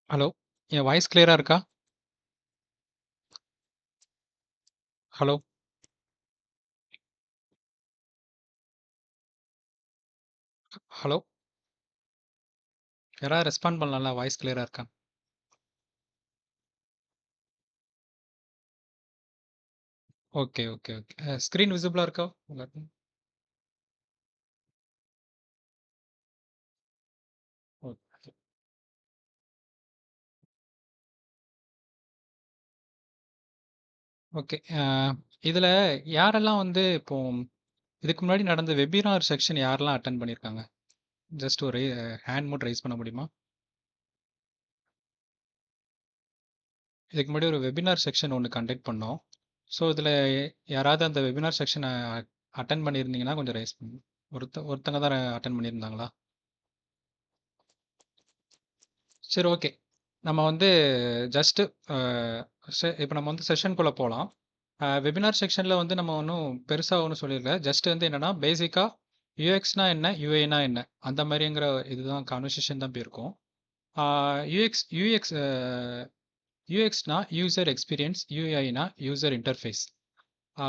Hello. என் voice கிளியரா இருக்கா? Hello. Hello. யாராவது ரெஸ்பாண்ட் பண்ணலாம்ல? வாய்ஸ் கிளியரா இருக்கா? Okay, okay, okay. ஸ்க்ரீன் விசிபிளா இருக்கா எல்லாருக்கும்? ஓகே. ஓகே. இதுல யாரெல்லாம் வந்து இப்போ இதுக்கு முன்னாடி நடந்த வெபினார் செக்ஷன் யாரெல்லாம் அட்டெண்ட் பண்ணியிருக்காங்க? ஜஸ்ட் ஒரு ஹேண்ட் மட்டும் ரைஸ் பண்ண முடியுமா? இதுக்கு முன்னாடி ஒரு வெபினார் செக்ஷன் ஒண்ணு கண்டக்ட் பண்ணோம். ஸோ இதுல யாராவது அந்த வெபினார் செக்ஷன அட்டெண்ட் பண்ணியிருந்தீங்கன்னா கொஞ்சம் ரைஸ் பண்ணுங்க. ஒருத்தங்க தான் அட்டெண்ட் பண்ணியிருந்தாங்களா? சரி, ஓகே. நம்ம வந்து ஜஸ்ட்டு அ இப்ப நம்ம வந்து செஷனுக்குள்ள போலாம். வெபினார் செக்ஷன்ல வந்து நம்ம ஒண்ணும் பெருசா ஒண்ணும் சொல்லிரல. ஜஸ்ட் வந்து என்னன்னா, பேசிக்கா யுஎக்ஸ்னா என்ன? யுஐனா என்ன? அந்த மாரிங்கிற இதுதான் கான்வர்சேஷன் தான் போயிருக்கும். ஆ யுஎக்ஸ் யுஎக்ஸ்னா யூசர் எக்ஸ்பீரியன்ஸ், யுஐனா யூசர் இன்டர்ஃபேஸ். ஆ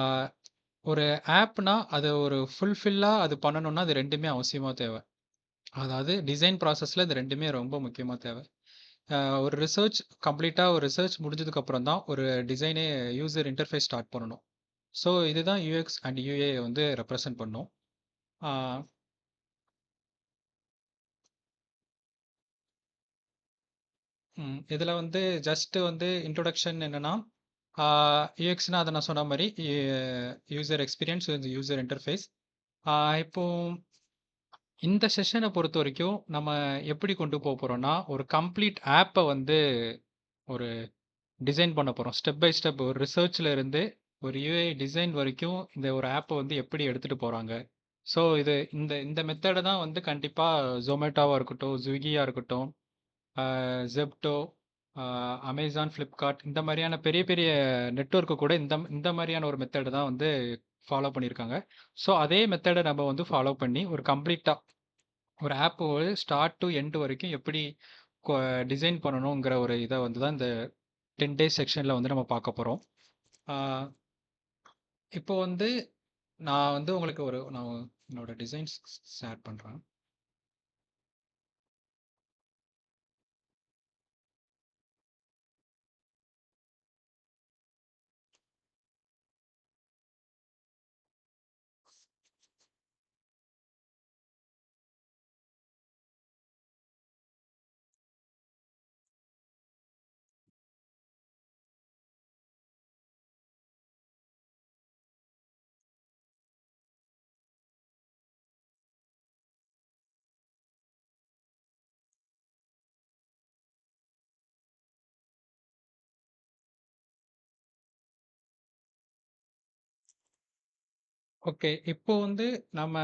ஒரு ஆப்னா, அது ஒரு ஃபுல்ஃபில்லா அது பண்ணணும்னா, அது 2மே அவசியமா தேவ. அதாவது டிசைன் ப்ராசஸ்ல இது 2மே ரொம்ப முக்கியமா தேவ. ஒரு கம்ப்ளீட்டா ஒரு ரிசர்ச் முடிஞ்சதுக்கு அப்புறம் தான் ஒரு டிசைனே யூசர் இன்டர்ஃபேஸ் ஸ்டார்ட் பண்ணணும். ஸோ இதுதான் யூஎக்ஸ் அண்ட் யூஏ வந்து ரெப்ரசன்ட் பண்ணும். ஆஹ் இதுல வந்து ஜஸ்ட் வந்து இன்ட்ரோடக்ஷன் என்னன்னா, யூஎக்ஸ்னா அதை நான் சொன்ன மாதிரி யூசர் எக்ஸ்பீரியன்ஸ், யூசர் இன்டர்ஃபேஸ். இப்போ இந்த செஷனை பொறுத்த வரைக்கும் நம்ம எப்படி கொண்டு போக போறோம்னா, ஒரு கம்ப்ளீட் ஆப்பை வந்து ஒரு டிசைன் பண்ண போறோம். ஸ்டெப் பை ஸ்டெப் ஒரு ரிசர்ச்ல இருந்து ஒரு யுஐ டிசைன் வரைக்கும் இந்த ஒரு ஆப்பை வந்து எப்படி எடுத்துட்டு போறாங்க. ஸோ இது இந்த இந்த மெத்தடை தான் வந்து கண்டிப்பா ஜொமேட்டோவா இருக்கட்டும், ஸ்விக்கியா இருக்கட்டும், ஜெப்டோ, அமேசான், ஃப்ளிப்கார்ட் இந்த மாதிரியான பெரிய பெரிய நெட்வொர்க்கு கூட இந்த இந்த மாதிரியான ஒரு மெத்தடை தான் வந்து ஃபாலோ பண்ணியிருக்காங்க. ஸோ அதே மெத்தடை நம்ம வந்து ஃபாலோ பண்ணி ஒரு கம்ப்ளீட்டா ஒரு ஆப் ஒரு ஸ்டார்ட் டு எண்ட் வரைக்கும் எப்படி டிசைன் பண்ணணுங்கிற ஒரு இதை வந்து தான் இந்த 10 டேஸ் செக்ஷன்ல வந்து நம்ம பார்க்க போறோம். ஆஹ் இப்போ வந்து நான் வந்து உங்களுக்கு நான் என்னோட டிசைன்ஸ் ஷேர் பண்றேன். ஓகே. இப்போ வந்து நம்ம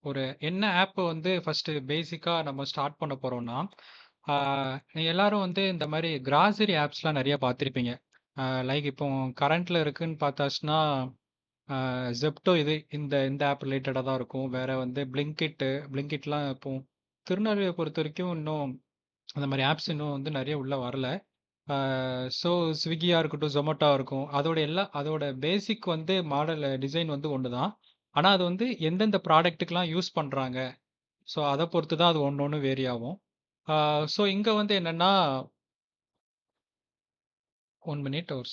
ஒரு என்ன ஆப் வந்து ஃபர்ஸ்ட் பேசிக்கா நம்ம ஸ்டார்ட் பண்ண போறோம்னா, நீங்க எல்லாரும் வந்து இந்த மாதிரி கிராசரி ஆப்ஸ்லாம் நிறைய பார்த்துருப்பீங்க. லைக் இப்போ கரண்ட்ல இருக்குன்னு பார்த்தாச்சுன்னா, ஜெப்டோ இது இந்த இந்த ஆப் ரிலேட்டடாக தான் இருக்கும். வேற வந்து பிளிங்கிட்லாம் இப்போ திருநெல்வேலியை பொறுத்த வரைக்கும் இன்னும் அந்த மாதிரி ஆப்ஸ் இன்னும் வந்து நிறைய உள்ள வரல. ஸோ ஸ்விக்கியா இருக்கட்டும், ஜொமேட்டோவா இருக்கும். அதோட பேசிக் வந்து மாடல் டிசைன் வந்து ஒன்று தான். ஆனால் அது வந்து எந்தெந்த ப்ராடக்ட்டுக்கெலாம் யூஸ் பண்ணுறாங்க. ஸோ அதை பொறுத்து தான் அது ஒன்று ஒன்று வேரி ஆகும். ஸோ இங்கே வந்து என்னென்னா 1 மினிட் ஒரு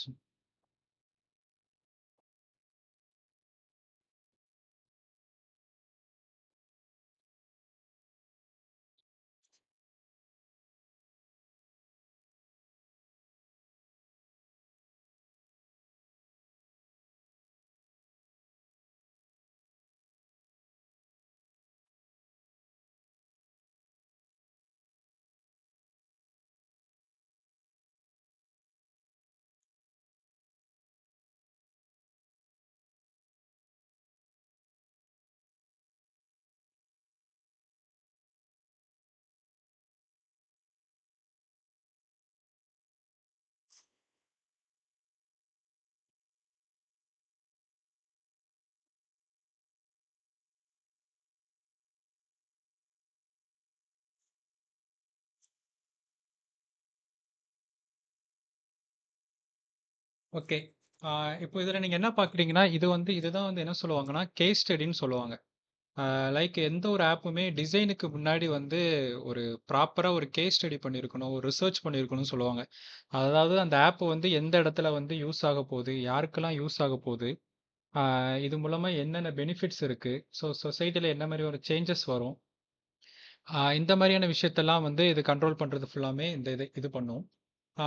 ஓகே. ஆ இப்போ இதில நீங்க என்ன பார்க்குறீங்கன்னா, இதுதான் வந்து என்ன சொல்லுவாங்கன்னா, கேஸ் ஸ்டடின்னு சொல்லுவாங்க. லைக் எந்த ஒரு ஆப்புமே டிசைனுக்கு முன்னாடி வந்து ஒரு ப்ராப்பரா ஒரு கேஸ் ஸ்டடி பண்ணியிருக்கணும். ஒரு ரிசர்ச் பண்ணியிருக்கணும்னு சொல்லுவாங்க. அதாவது அந்த ஆப் வந்து எந்த இடத்துல வந்து யூஸ் ஆகப்போது, யாருக்கெல்லாம் யூஸ் ஆகப்போது, இது மூலமா என்னென்ன பெனிஃபிட்ஸ் இருக்கு, சொசைட்டில என்ன மாரி ஒரு சேஞ்சஸ் வரும். இந்த மாரியான விஷயத்தெல்லாம் வந்து இது கண்ட்ரோல் பண்றது ஃபுல்லாமே இது பண்ணும். ஆ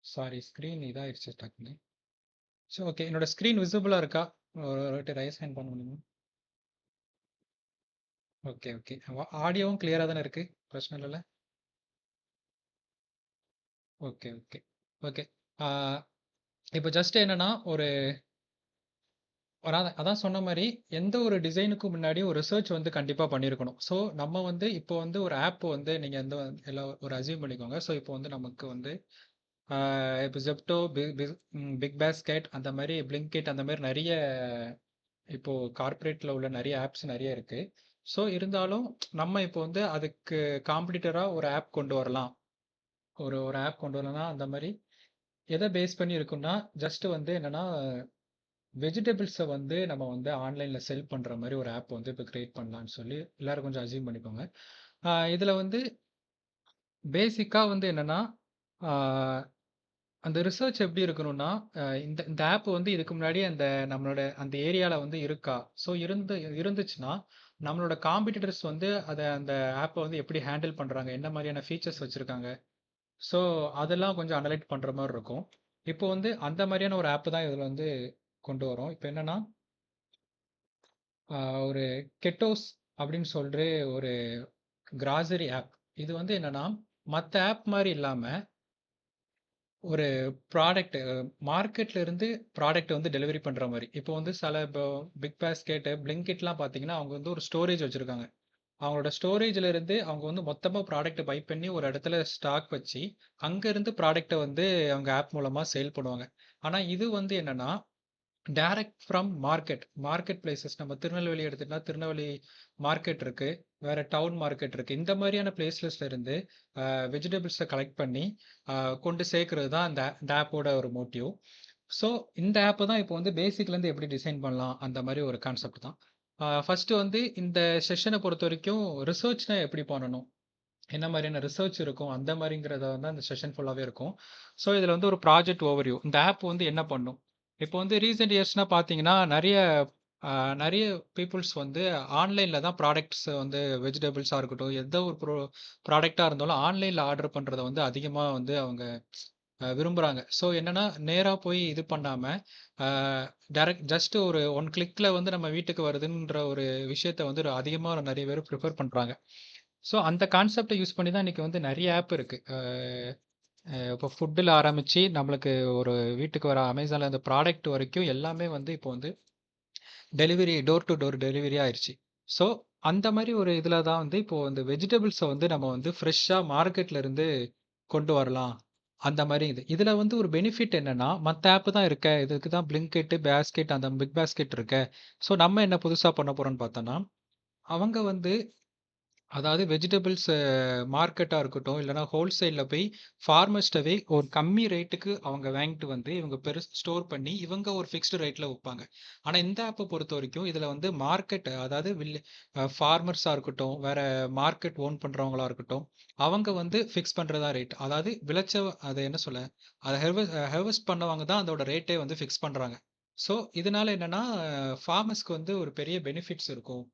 சாரி ஸ்க்ரீன் இதாயிருச்சு டக்குன்னு. சரி ஓகே. என்னோட ஸ்க்ரீன் விசிபிளா இருக்கா? ஒரு வாட்டி ரைஸ் ஹேண்ட் பண்ண முடியுமா? Okay, okay. ஆடியோவும் கிளியரா தானே இருக்கு? பிரச்சனை இல்லல்ல? Okay, okay. ஓகே. ஆ இப்போ ஜஸ்ட் என்னன்னா, ஒரு ஒரு அதான் சொன்ன மாரி, எந்த ஒரு டிசைனுக்கும் முன்னாடி ஒரு ரிசர்ச் வந்து கண்டிப்பா பண்ணியிருக்கணும். ஸோ, நம்ம வந்து இப்போ வந்து ஒரு ஆப் வந்து நீங்க எந்த எல்லாம் ஒரு அஸ்யூம் பண்ணிக்கோங்க. ஸோ, இப்போ வந்து நமக்கு வந்து இப்போ Zepto, பிக் பாஸ்கெட் அந்த மாரி Blinkit அந்த மாரி நெறைய இப்போ கார்ப்பரேட்ல உள்ள நெறைய ஆப்ஸ் நெறைய இருக்கு. ஸோ, இருந்தாலும் நம்ம இப்போ வந்து அதுக்கு காம்படிட்டரா ஒரு ஆப் கொண்டு வரலாம். ஒரு ஒரு ஆப் கொண்டு வரலாம்னா, அந்த மாரி எத பேஸ் பண்ணி இருக்கும்னா, ஜஸ்ட் வந்து என்னன்னா, வெஜிடபிள்ஸ வந்து நம்ம வந்து ஆன்லைன்ல செல் பண்ற மாரி ஒரு ஆப் வந்து இப்ப கிரியேட் பண்ணலான்னு சொல்லி எல்லாரும் கொஞ்சம் அஸ்யூம் பண்ணிக்கோங்க. இதுல வந்து பேசிக்கா வந்து என்னன்னா, ஆ அந்த ரிசர்ச் எப்படி இருக்கணும்னா, இந்த இந்த ஆப் வந்து இதுக்கு முன்னாடி நம்மளோட அந்த ஏரியால வந்து இருக்கா? ஸோ இருந்துச்சுன்னா, நம்மளோட காம்படிட்டர்ஸ் வந்து அந்த ஆப்ப வந்து எப்படி ஹேண்டில் பண்றாங்க? என்ன மாரியான ஃபீச்சர்ஸ் வச்சிருக்காங்க? ஸோ அதெல்லாம் கொஞ்சம் அனலைட் பண்ற மாரி இருக்கும். இப்போ வந்து அந்த மாரியான ஒரு ஆப் தான் இதுல வந்து கொண்டு வரோம். இப்ப என்னன்னா, ஒரு கெட்டோஸ் அப்படின்னு சொல்ற ஒரு கிராசரி ஆப். இது வந்து என்னன்னா, மத்த ஆப் மாரி இல்லாம ஒரு ப்ராடக்ட் மார்க்கெட்ல இருந்து ப்ராடக்ட் வந்து டெலிவரி பண்ற மாரி. இப்போ பிக் பாஸ்கெட், பிளிங்கிட்லாம் பார்த்தீங்கன்னா, அவங்க வந்து ஒரு ஸ்டோரேஜ் வச்சிருக்காங்க. அவங்களோட ஸ்டோரேஜ்ல இருந்து அவங்க வந்து மொத்தமா ப்ராடக்ட் பை பண்ணி ஒரு இடத்துல ஸ்டாக் வச்சு, அங்க இருந்து ப்ராடக்ட்ட வந்து அவங்க ஆப் மூலமா சேல் பண்ணுவாங்க. ஆனா இது வந்து என்னன்னா, டைரக்ட் ஃப்ரம் மார்க்கெட் பிளேஸஸ் நம்ம திருநெல்வேலி எடுத்துட்டா திருநெல்வேலி மார்க்கெட் இருக்கு. வேற டவுன் மார்க்கெட் இருக்கு. இந்த மாதிரியான பிளேஸ்ல இருந்து வெஜிடபிள்ஸை கலெக்ட் பண்ணி கொண்டு சேர்க்கறது தான் இந்த ஆப்போட ஒரு மோட்டிவ். ஸோ இந்த ஆப் தான் இப்போ வந்து பேசிக்லேருந்து எப்படி டிசைன் பண்ணலாம் அந்த மாதிரி ஒரு கான்செப்ட் தான். ஃபர்ஸ்ட் வந்து இந்த செஷனை பொறுத்த வரைக்கும் ரிசர்ச்னா எப்படி பண்ணணும், என்ன மாதிரியான ரிசர்ச் இருக்கும் அந்த மாதிரிங்கிறத வந்து அந்த செஷன் ஃபுல்லாகவே இருக்கும். ஸோ இதில் வந்து ஒரு ப்ராஜெக்ட் ஓவர்வியூ, இந்த ஆப் வந்து என்ன பண்ணும். இப்போ வந்து ரீசெண்ட் இயர்ஸ்னால் பார்த்தீங்கன்னா நிறைய பீப்புள்ஸ் வந்து ஆன்லைனில் தான் ப்ராடக்ட்ஸ் வந்து வெஜிடபிள்ஸாக இருக்கட்டும் எந்த ஒரு ப்ராடக்டாக இருந்தாலும் ஆன்லைனில் ஆர்டர் பண்ணுறத வந்து அதிகமாக வந்து அவங்க விரும்புகிறாங்க. ஸோ என்னன்னா நேராக போய் இது பண்ணாமல் டைரக்ட் ஜஸ்ட் ஒரு ஒன் கிளிக்கில் வந்து நம்ம வீட்டுக்கு வருதுன்ற ஒரு விஷயத்த வந்து அதிகமாக நிறைய பேர் ப்ரிஃபர் பண்ணுறாங்க. ஸோ அந்த கான்செப்டை யூஸ் பண்ணி தான் இன்னைக்கு வந்து நிறைய ஆப் இருக்கு. இப்போ ஃபுட்டில் ஆரம்பிச்சு நம்மளுக்கு ஒரு வீட்டுக்கு வர அமேசான்ல இந்த ப்ராடக்ட் வரைக்கும் எல்லாமே வந்து இப்போ வந்து delivery door to door delivery ஆயிருச்சு. ஸோ அந்த மாதிரி ஒரு இதில் தான் வந்து இப்போ இந்த வெஜிடபிள்ஸை வந்து நம்ம வந்து ஃப்ரெஷ்ஷாக மார்க்கெட்ல இருந்து கொண்டு வரலாம். அந்த மாதிரி இதுல வந்து ஒரு பெனிஃபிட் என்னன்னா, மத்த ஆப் தான் இருக்க. இதுக்கு தான் பிளிங்கெட், பேஸ்கெட் அந்த பிக் பாஸ்கெட் இருக்க. ஸோ நம்ம என்ன புதுசா பண்ண போறோம்னு பார்த்தோம்னா, அவங்க வந்து அதாவது வெஜிடபிள்ஸ் மார்க்கெட்டா இருக்கட்டும், இல்லன்னா ஹோல்சேல்ல போய் ஃபார்மர்ஸ்ட்டவே ஒரு கம்மி ரேட்டுக்கு அவங்க வாங்கிட்டு வந்து, இவங்க ஸ்டோர் பண்ணி, இவங்க ஒரு ஃபிக்ஸ்டு ரேட்ல விப்பாங்க. ஆனா இந்த ஆப்ப பொறுத்தவரைக்கும், இதுல வந்து மார்க்கெட் அதாவது ஃபார்மர்ஸா இருக்கட்டும், வேற மார்க்கெட் ஓன் பண்றவங்களா இருக்கட்டும், அவங்க வந்து ஃபிக்ஸ் பண்றதா ரேட். அதாவது அத என்ன சொல்ல, அத ஹார்வெஸ்ட் பண்ணவங்க தான் அதோட ரேட்டே வந்து ஃபிக்ஸ் பண்றாங்க. ஸோ, இதனால என்னன்னா, ஃபார்மர்ஸ்க்கு வந்து ஒரு பெரிய பெனிஃபிட்ஸ் இருக்கும்.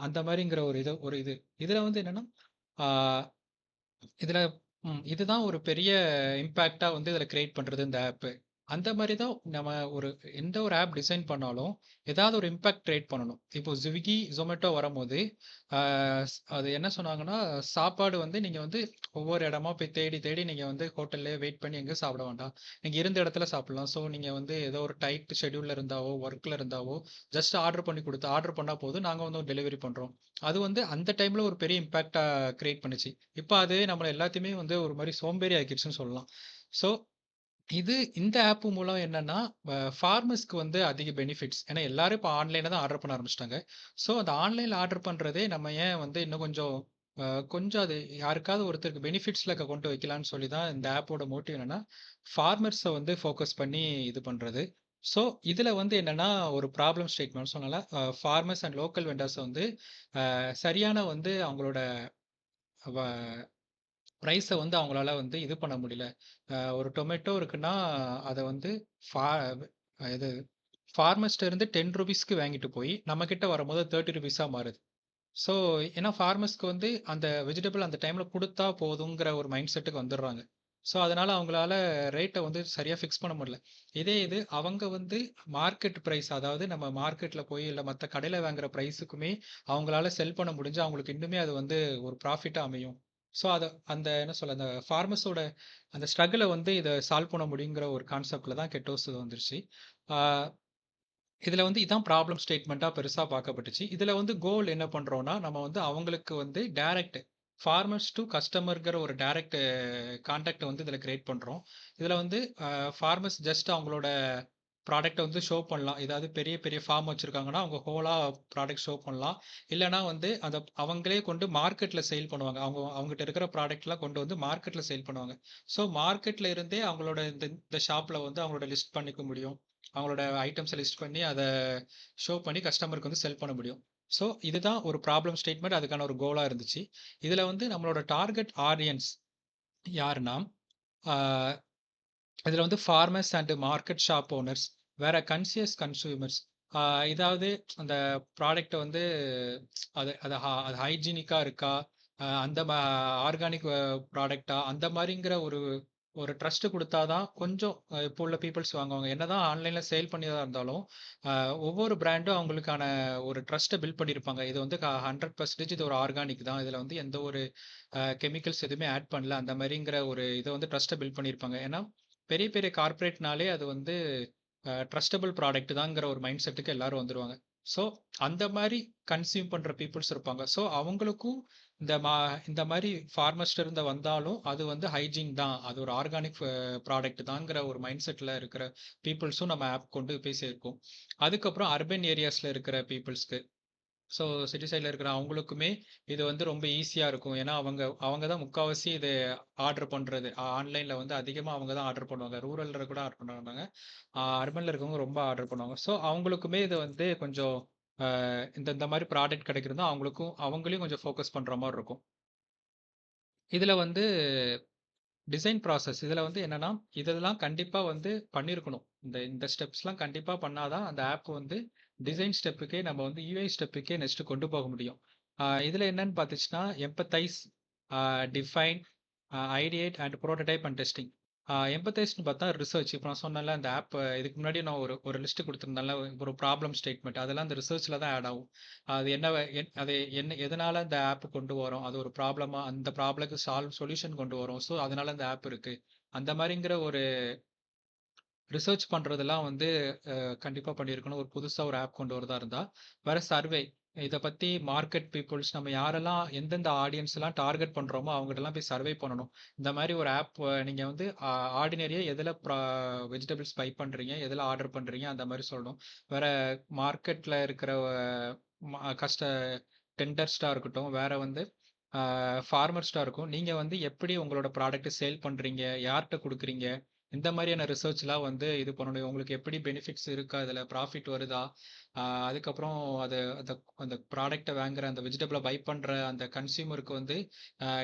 அந்த மாரிங்கிற ஒரு இது. இதுல வந்து என்னன்னா, ஆ இதுல இதுதான் ஒரு பெரிய இம்பேக்ட்டா வந்து இதுல கிரியேட் பண்றது இந்த ஆப். அந்த மாரி தான் நம்ம ஒரு எந்த ஒரு ஆப் டிசைன் பண்ணாலும், ஏதாவது ஒரு இம்பாக்ட் கிரியேட் பண்ணணும். இப்போ Swiggy, Zomato வரும்போது, ஆ அது என்ன சொன்னாங்கன்னா, சாப்பாடு வந்து நீங்க வந்து ஒவ்வொரு இடமா போய் தேடி, தேடி நீங்க வந்து ஹோட்டல்லயே வெயிட் பண்ணி எங்கேயும் சாப்பிட வேண்டாம். நீங்க இருந்த இடத்துல சாப்பிடலாம். ஸோ நீங்க வந்து ஏதோ ஒரு டைட் ஷெட்யூல்ல இருந்தாவோ, ஒர்க்ல இருந்தாவோ, ஜஸ்ட் ஆர்டர் பண்ணா போதும். நாங்க வந்து டெலிவரி பண்றோம். அது வந்து அந்த டைம்ல ஒரு பெரிய இம்பாக்ட்டா கிரியேட் பண்ணுச்சு. இப்ப அது நம்மள எல்லாத்தையுமே வந்து ஒரு மாரி சோம்பேறி ஆக்கிருச்சுன்னு சொல்லலாம். ஸோ இந்த ஆப் மூலம் என்னன்னா, ஃபார்மர்ஸ்க்கு வந்து அதிக பெனிஃபிட்ஸ். ஏன்னா எல்லாரும் இப்ப ஆன்லைன்ல தான் ஆர்டர் பண்ண ஆரம்பிச்சுட்டாங்க. ஸோ அந்த ஆன்லைன்ல ஆர்டர் பண்றதே நம்ம ஏன் வந்து இன்னும் கொஞ்சம் கொஞ்சம் அது யாருக்காவது ஒருத்தருக்கு பெனிஃபிட்ஸ்ல கொண்டு வைக்கலான்னு சொல்லி தான் இந்த ஆப்போட மோட்டிவ் என்னன்னா, ஃபார்மர்ஸ வந்து ஃபோக்கஸ் பண்ணி இது பண்றது. ஸோ இதுல வந்து என்னன்னா, ஒரு ப்ராப்ளம் ஸ்டேட்மெண்ட் சொன்னேன்ல, ஃபார்மர்ஸ் அண்ட் லோக்கல் வெண்டர்ஸ வந்து சரியான வந்து அவங்களோட வ பிரைஸ வந்து அவங்களால வந்து இது பண்ண முடியல. ஒரு டொமேட்டோ இருக்குன்னா, அத வந்து ஃபா இது ஃபார்மர்ஸ்ட்ட இருந்து ₹10க்கு வாங்கிட்டு போய், நம்ம கிட்ட வரும்போது ₹30 மாறுது. ஸோ, ஏன்னா ஃபார்மர்ஸ்க்கு வந்து அந்த வெஜிடபிள் அந்த டைம்ல குடுத்தா போதுங்கிற ஒரு மைண்ட் செட்டுக்கு வந்துர்றாங்க. ஸோ, அதனால அவங்களால ரேட்ட வந்து சரியா ஃபிக்ஸ் பண்ண முடியல. இதே இது அவங்க வந்து மார்க்கெட் பிரைஸ் அதாவது நம்ம மார்க்கெட்ல போய் இல்ல மத்த கடையில வாங்குற பிரைஸுக்குமே அவங்களால செல் பண்ண முடிஞ்சா, அவங்களுக்கு இன்னுமே அது வந்து ஒரு ப்ராஃபிட்டா அமையும். ஸோ, அந்த என்ன சொல்ல அந்த ஃபார்மர்ஸோட அந்த ஸ்ட்ரகிள வந்து இத சால்வ் பண்ண முடியுங்கிற ஒரு கான்செப்ட்ல தான் கெட்டோஸ் வந்துருச்சு. ஆ இதுல வந்து இதான் ப்ராப்ளம் ஸ்டேட்மெண்ட்டா பெருசா பார்க்கப்பட்டுச்சு. இதுல வந்து கோல் என்ன பண்றோம்னா, நம்ம வந்து அவங்களுக்கு வந்து டைரக்ட் ஃபார்மர்ஸ் டூ கஸ்டமர்ங்கிற ஒரு டைரக்ட் கான்டாக்ட்ட வந்து இதுல கிரியேட் பண்றோம். இதுல வந்து ஃபார்மர்ஸ் ஜஸ்ட் அவங்களோட ப்ராடக்ட்ட வந்து ஷோ பண்ணலாம். ஏதாவது பெரிய பெரிய ஃபார்ம் வச்சிருக்காங்கன்னா, அவங்க ஹோலா ப்ராடக்ட் ஷோ பண்ணலாம். இல்லன்னா வந்து அத அவங்களே கொண்டு மார்க்கெட்ல சேல் பண்ணுவாங்க. அவங்ககிட்ட இருக்கிற ப்ராடக்ட்லாம் கொண்டு வந்து மார்க்கெட்ல சேல் பண்ணுவாங்க. ஸோ மார்க்கெட்ல இருந்தே அவங்களோட இந்த இந்த ஷாப்ல வந்து அவங்களோட லிஸ்ட் பண்ணிக்க முடியும். அவங்களோட ஐட்டம்ஸ லிஸ்ட் பண்ணி அத ஷோ பண்ணி கஸ்டமருக்கு வந்து செல் பண்ண முடியும். ஸோ இதுதான் ஒரு ப்ராப்ளம் ஸ்டேட்மெண்ட். அதுக்கான ஒரு கோலா இருந்துச்சு. இதுல வந்து நம்மளோட டார்கெட் ஆடியன்ஸ் யாருன்னா, ஆ இதுல வந்து farmers and market shop owners, வேற கன்ஷியஸ் கன்சூமர்ஸ். ஆ இதாவது அந்த ப்ராடக்ட்ட வந்து அது ஹைஜீனிக்கா இருக்கா? அந்த ஆர்கானிக் ப்ராடக்ட்டா? அந்த மாரிங்கிற ஒரு ஒரு ட்ரஸ்ட் குடுத்தா தான் கொஞ்சம் இப்போ உள்ள பீப்பிள்ஸ் வாங்குவாங்க. என்னதான் ஆன்லைன்ல சேல் பண்ணியதா இருந்தாலும், அ ஒவ்வொரு பிராண்டும் அவங்களுக்கான ஒரு ட்ரஸ்ட்ட பில்ட் பண்ணியிருப்பாங்க. இது வந்து 100% இது ஒரு ஆர்கானிக் தான். இதுல வந்து எந்த ஒரு கெமிக்கல்ஸ் எதுவுமே ஆட் பண்ணல. அந்த மாரிங்கிற ஒரு இத வந்து ட்ரஸ்ட்ட பில்ட் பண்ணியிருப்பாங்க. ஏன்னா, பெரிய பெரிய கார்ப்பரேட்னாலே அது வந்து ட்ரஸ்டபிள் ப்ராடக்ட் தான்ங்கிற ஒரு மைண்ட் செட்டுக்கு எல்லாரும் வந்துருவாங்க. ஸோ, அந்த மாரி கன்சியூம் பண்ற பீப்பிள்ஸ் இருப்பாங்க. ஸோ, அவங்களுக்கும் இந்த மா இந்த மாரி ஃபார்மர்ஸ்ட்ட இருந்து வந்தாலும், அது வந்து ஹைஜீன் தான். அது ஒரு ஆர்கானிக் ப்ராடக்ட் தான்ங்கிற ஒரு மைண்ட் செட்ல இருக்கிற பீப்பிள்ஸும் நம்ம ஆப் கொண்டு போய் சேர்க்கும். அதுக்கப்புறம் அர்பன் ஏரியாஸ்ல இருக்கிற பீப்பிள்ஸ்க்கு ஸோ சிட்டி சைட்ல இருக்கிற அவங்களுக்குமே இது வந்து ரொம்ப ஈஸியா இருக்கும். ஏன்னா, அவங்க அவங்க தான் முக்காவாசி இது ஆர்டர் பண்றது. ஆன்லைன்ல வந்து அதிகமா அவங்க தான் ஆர்டர் பண்ணுவாங்க. ரூரல்ல கூட ஆர்டர் பண்ண மாட்டாங்க. அர்பன்ல இருக்கவங்க ரொம்ப ஆர்டர் பண்ணுவாங்க. ஸோ அவங்களுக்குமே இது வந்து கொஞ்சம் இந்த இந்த மாரி ப்ராடக்ட் கிடைக்கிறது அவங்களுக்கும் அவங்களையும் கொஞ்சம் ஃபோக்கஸ் பண்ற மாரி இருக்கும். இதுல வந்து டிசைன் ப்ராசஸ் இதுல வந்து என்னன்னா, இதெல்லாம் கண்டிப்பா வந்து பண்ணியிருக்கணும். இந்த இந்த ஸ்டெப்ஸ்லாம் கண்டிப்பா பண்ணா தான் அந்த ஆப் வந்து டிசைன் ஸ்டெப்புக்கே நம்ம வந்து யுஐ ஸ்டெப்புக்கே நெக்ஸ்ட் கொண்டு போக முடியும். இதுல என்னன்னு பார்த்துச்சுன்னா, empathise, define, ideate and prototype and testing. எம்பத்தைஸ்ன்னு பார்த்தா ரிசர்ச். இப்ப நான் சொன்னேன்ல அந்த ஆப் இதுக்கு முன்னாடி நான் ஒரு ஒரு லிஸ்ட் குடுத்திருந்தேன்ல ஒரு ப்ராப்ளம் ஸ்டேட்மெண்ட். அதெல்லாம் அந்த ரிசர்ச்ல தான் ஆட் ஆகும். அது என்ன அது என்ன எதனால இந்த ஆப் கொண்டு வரோம்? அது ஒரு ப்ராப்ளமா? அந்த ப்ராப்ளம்க்கு சொல்யூஷன் கொண்டு வரோம். ஸோ, அதனால இந்த ஆப் இருக்கு. அந்த மாரிங்கிற ஒரு ரிசர்ச் பண்றதெல்லாம் வந்து கண்டிப்பா பண்ணியிருக்கணும். ஒரு புதுசா ஒரு ஆப் கொண்டு வரதா இருந்தா. வேற சர்வே. இத பத்தி மார்க்கெட் பீப்பிள்ஸ் நம்ம யாரெல்லாம் எந்தெந்த ஆடியன்ஸ்லாம் டார்கெட் பண்றோமோ, அவங்ககிட்டலாம் போய் சர்வே பண்ணணும். இந்த மாரி ஒரு ஆப் நீங்க வந்து ஆர்டினரியா எதுல வெஜிடபிள்ஸ் பை பண்றீங்க? எதுல ஆர்டர் பண்றீங்க? அந்த மாரி சொல்லணும். வேற மார்க்கெட்ல இருக்கிற கஸ்ட டெண்டர்ஸ்ட்டா இருக்கட்டும், வேற வந்து ஃபார்மர்ஸ்ட்டா இருக்கும். நீங்க வந்து எப்படி உங்களோட ப்ராடக்ட்ட சேல் பண்றீங்க? யார்ட்ட குடுக்குறீங்க? இந்த மாரியான ரிசர்ச்லாம் வந்து இது பண்ணணும். உங்களுக்கு எப்படி பெனிஃபிட்ஸ் இருக்கா? இதுல ப்ராஃபிட் வருதா? அதுக்கப்புறம் அது அந்த அந்த ப்ராடக்ட்ட வாங்குற அந்த வெஜிடபிள பை பண்ற அந்த கன்சியூமருக்கு வந்து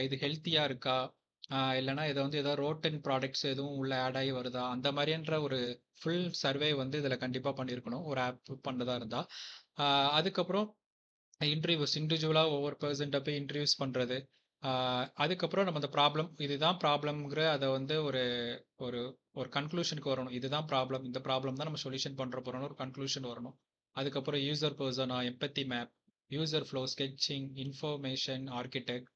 இது ஹெல்த்தியா இருக்கா? இல்லன்னா இத வந்து ஏதாவது ரோட்டன் ப்ராடக்ட்ஸ் எதுவும் உள்ள ஆட் ஆகி வருதா? அந்த மாரின்ற ஒரு ஃபுல் சர்வே வந்து இதுல கண்டிப்பா பண்ணியிருக்கணும். ஒரு ஆப் பண்றதா இருந்தா. ஆ அதுக்கப்புறம் இன்டர்வியூஸ் இண்டிவிஜுவலா ஒவ்வொரு பெர்சன்ட்ட போய் இன்டர்வியூஸ் பண்றது. ஆ அதுக்கப்புறம் நம்ம அந்த இதுதான் ப்ராப்ளம்ங்கிற அத வந்து ஒரு ஒரு ஒரு கன்க்ளூஷனுக்கு வரணும். இதுதான் ப்ராப்ளம். இந்த ப்ராப்ளம் தான் நம்ம சொல்யூஷன் பண்ற போறோம்னு ஒரு கன்க்ளூஷன் வரணும். அதுக்கப்புறம் user persona, empathy map, user flow, sketching, information architect,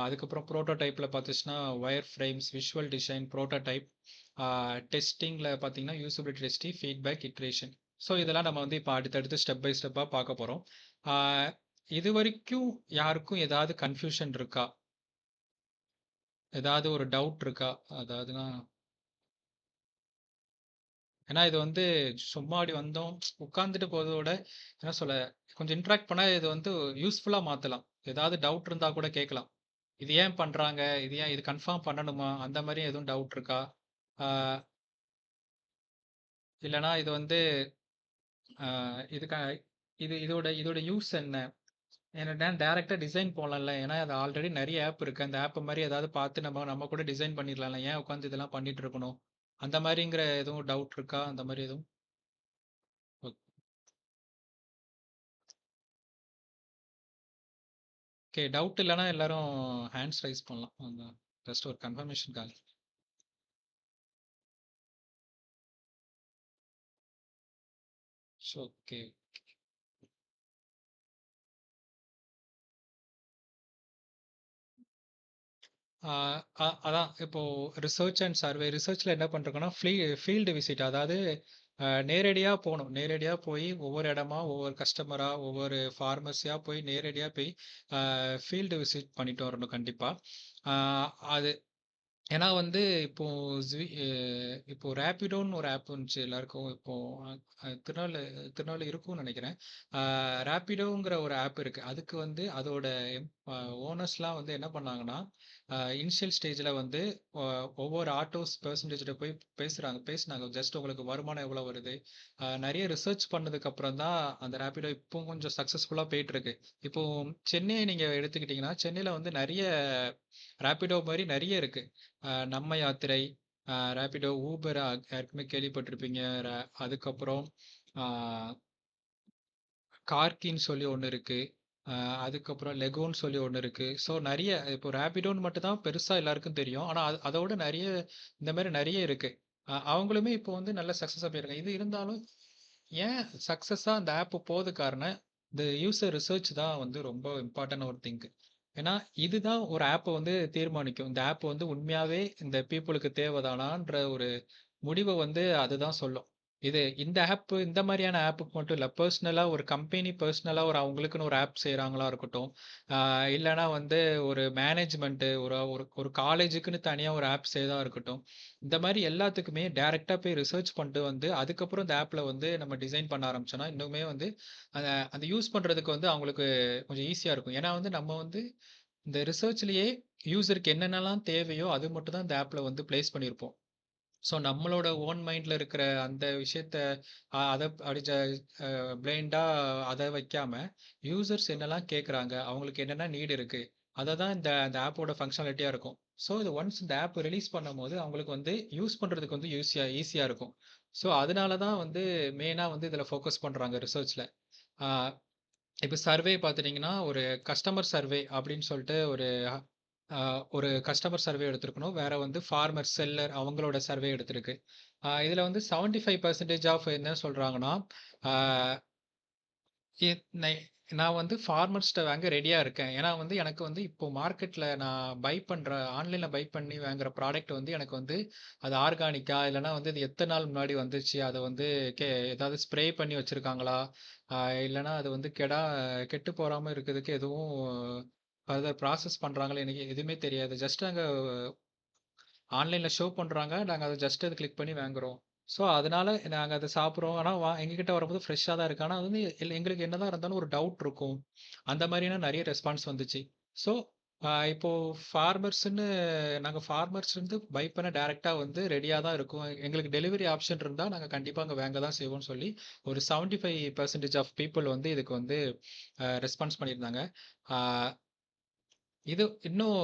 அதுக்கப்புறம் புரோட்டோடைப்ல பார்த்துச்சுன்னா wireframes, visual design, prototype, டெஸ்டிங்கில் பார்த்தீங்கன்னா usability testing, feedback, iteration. So இதெல்லாம் நம்ம வந்து இப்போ அடுத்தடுத்து ஸ்டெப் பை ஸ்டெப்பாக பார்க்க போகிறோம். இது வரைக்கும் யாருக்கும் ஏதாவது கன்ஃபியூஷன் இருக்கா? ஏதாவது ஒரு டவுட் இருக்கா? அதாவதுனா ஏன்னா இது வந்து சும்மா அப்படி வந்தோம் உட்காந்துட்டு போறதோட என்ன சொல்ல கொஞ்சம் இன்ட்ராக்ட் பண்ணா இது வந்து யூஸ்ஃபுல்லா மாத்தலாம். ஏதாவது டவுட் இருந்தா கூட கேட்கலாம். இது ஏன் பண்றாங்க? இது ஏன் இது கன்ஃபார்ம் பண்ணணுமா? அந்த மாதிரி எதுவும் டவுட் இருக்கா? ஆஹ் இல்லனா இது வந்து இதுக்கு இதோட இதோட யூஸ் என்ன? ஏன்னா டேரக்டா டிசைன் போடலாம்ல. ஏன்னா அது ஆல்ரெடி நிறைய ஆப் இருக்கு. அந்த ஆப் மாதிரி ஏதாவது பார்த்து நம்ம நம்ம கூட டிசைன் பண்ணிடலாம்ல. ஏன் உட்காந்து இதெல்லாம் பண்ணிட்டு இருக்கணும்? அந்த மாதிரிங்கிற எதுவும் டவுட் இருக்கா? அந்த மாதிரி எதுவும்? ஓகே. டவுட் இல்லைன்னா எல்லாரும் ஹேண்ட்ஸ் ரைஸ் பண்ணலாம். அந்த ஜஸ்ட் ஒரு கன்ஃபர்மேஷனுக்காக. So okay. அதான் இப்போ ரிசர்ச் அண்ட் சர்வே ரிசர்ச்ல என்ன பண்றோம்னா ஃபீல்டு விசிட், அதாவது நேரடியாக போகணும். நேரடியாக போய் ஒவ்வொரு இடமா ஒவ்வொரு கஸ்டமரா ஒவ்வொரு ஃபார்மஸியாக போய் நேரடியாக போய் ஃபீல்டு விசிட் பண்ணிட்டு வரணும் கண்டிப்பாக. அது ஏன்னா வந்து இப்போ இப்போ ரேபிடோன்னு ஒரு ஆப் வந்துச்சு எல்லாருக்கும். இப்போ திருநாள் இருக்கும்னு நினைக்கிறேன். ரேபிடோங்கிற ஒரு ஆப் இருக்கு. அதுக்கு வந்து அதோட ஓனர்ஸ்லாம் வந்து என்ன பண்ணாங்கன்னா இனிஷியல் ஸ்டேஜில் வந்து ஒவ்வொரு ஆட்டோஸ் பெர்சன்டேஜ்ட போய் பேசுனாங்க ஜஸ்ட் உங்களுக்கு வருமானம் எவ்வளோ வருது. நிறைய ரிசர்ச் பண்ணதுக்கு அப்புறம் தான் அந்த ரேபிடோ இப்போ கொஞ்சம் சக்ஸஸ்ஃபுல்லாக போயிட்டு இருக்கு. இப்போ சென்னையை நீங்கள் எடுத்துக்கிட்டிங்கன்னா சென்னையில் வந்து நிறைய ரேபிடோ மாதிரி நிறைய இருக்கு. நம்ம யாத்திரை, ரேபிடோ, ஊபர் ஏற்கனவே கேள்விப்பட்டிருப்பீங்க. அதுக்கப்புறம் கார்கின்னு சொல்லி ஒன்று இருக்கு. அதுக்கப்புறம் லெகோன்னு சொல்லி ஒன்று இருக்கு. ஸோ நிறைய இப்போ ரேபிடோன்னு மட்டும் தான் பெருசாக எல்லாருக்கும் தெரியும். ஆனால் அதோட நிறைய இந்த மாதிரி நிறைய இருக்கு. அவங்களுமே இப்போ வந்து நல்ல சக்ஸஸாக போயிருக்காங்க. இது இருந்தாலும் ஏன் சக்ஸஸாக அந்த ஆப் போகுது காரணம் இந்த யூசர் ரிசர்ச் தான் வந்து ரொம்ப இம்பார்ட்டன்ட் ஒரு திங்க். ஏன்னா இதுதான் ஒரு ஆப்பை வந்து தீர்மானிக்கும். இந்த ஆப் வந்து உண்மையாவே இந்த பீப்புளுக்கு தேவைதானான்ற ஒரு முடிவை வந்து அதுதான் சொல்லும். இந்த ஆப் இந்த மாதிரியான ஆப்புக்கு மட்டும் இல்லை, பர்சனலா ஒரு கம்பெனி பர்சனலா ஒரு அவங்களுக்குன்னு ஒரு ஆப் செய்கிறாங்களா இருக்கட்டும், இல்லைன்னா வந்து ஒரு மேனேஜ்மெண்ட் ஒரு ஒரு ஒரு காலேஜுக்குன்னு தனியாக ஒரு ஆப் செய்தா இருக்கட்டும். இந்த மாதிரி எல்லாத்துக்குமே டைரக்டா போய் ரிசர்ச் பண்ணிட்டு வந்து அதுக்கப்புறம் இந்த ஆப்ல வந்து நம்ம டிசைன் பண்ண ஆரம்பிச்சோம்னா இன்னுமே வந்து அந்த அந்த யூஸ் பண்றதுக்கு வந்து அவங்களுக்கு கொஞ்சம் ஈஸியா இருக்கும். ஏன்னா வந்து நம்ம வந்து இந்த ரிசர்ச்லயே யூசருக்கு என்னென்னலாம் தேவையோ அது மட்டும் தான் இந்த ஆப்ல வந்து பிளேஸ் பண்ணியிருப்போம். ஸோ நம்மளோட ஓன் மைண்ட்ல இருக்கிற அந்த விஷயத்த அதை அடிச்ச பிளைண்டா அதை வைக்காம யூசர்ஸ் என்னெல்லாம் கேட்குறாங்க, அவங்களுக்கு என்னென்ன நீட் இருக்கு, அதை தான் இந்த இந்த ஆப்போட ஃபங்க்ஷனாலிட்டியா இருக்கும். ஸோ இது ஒன்ஸ் இந்த ஆப் ரிலீஸ் பண்ணும்போது அவங்களுக்கு வந்து யூஸ் பண்றதுக்கு வந்து ஈஸியா இருக்கும். ஸோ அதனால தான் வந்து மெயினா வந்து இதில் ஃபோக்கஸ் பண்றாங்க ரிசர்ச்ல. இப்போ சர்வே பார்த்துட்டீங்கன்னா ஒரு கஸ்டமர் சர்வே அப்படின்னு சொல்லிட்டு ஒரு கஸ்டமர் சர்வே எடுத்திருக்கணும். வேற வந்து ஃபார்மர் செல்லர் அவங்களோட சர்வே எடுத்திருக்கு. இதுல வந்து 75% ஆஃப் என்ன சொல்றாங்கன்னா, ஆஹ் இ- நை- நான் வந்து ஃபார்மர்ஸ்ட்ட வாங்க ரெடியா இருக்கேன். ஏன்னா வந்து எனக்கு வந்து இப்போ மார்க்கெட்ல நான் பை பண்ற ஆன்லைன்ல பை பண்ணி வாங்குற ப்ராடக்ட் வந்து எனக்கு வந்து அது ஆர்கானிக்கா இல்லைன்னா வந்து இது எத்தனை நாள் முன்னாடி வந்துச்சு, அதை வந்து ஏதாவது ஸ்ப்ரே பண்ணி வச்சிருக்காங்களா, இல்லைன்னா அது வந்து கெட்டு போறாம இருக்கிறதுக்கு எதுவும் ஃபர்தர் ப்ராசஸ் பண்றாங்களா, எனக்கு எதுவுமே தெரியாது. ஜஸ்ட் அங்க ஆன்லைன்ல ஷோ பண்றாங்க. நாங்க அத ஜஸ்ட் அத கிளிக் பண்ணி வாங்குறோம். ஸோ, அதனால நாங்க அத சாப்பிடுறோம். ஆனா எங்ககிட்ட வரும்போது ஃப்ரெஷ்ஷா தான் இருக்கு. ஆனா அது வந்து எங்களுக்கு என்னதான் இருந்தாலும் ஒரு டவுட் இருக்கும். அந்த மாரியான நெறைய ரெஸ்பான்ஸ் வந்துச்சு. ஸோ, இப்போ நாங்க ஃபார்மர்ஸ் வந்து பை பண்ண டைரக்ட்டா வந்து ரெடியா தான் இருக்கோம். எங்களுக்கு டெலிவரி ஆப்ஷன் இருந்தா நாங்க கண்டிப்பா அங்க வாங்க தான் செய்வோம்னு சொல்லி ஒரு 75% ஆஃப் பீப்பிள் வந்து இதுக்கு வந்து ரெஸ்பான்ஸ் பண்ணியிருந்தாங்க. ஆ இது இன்னும்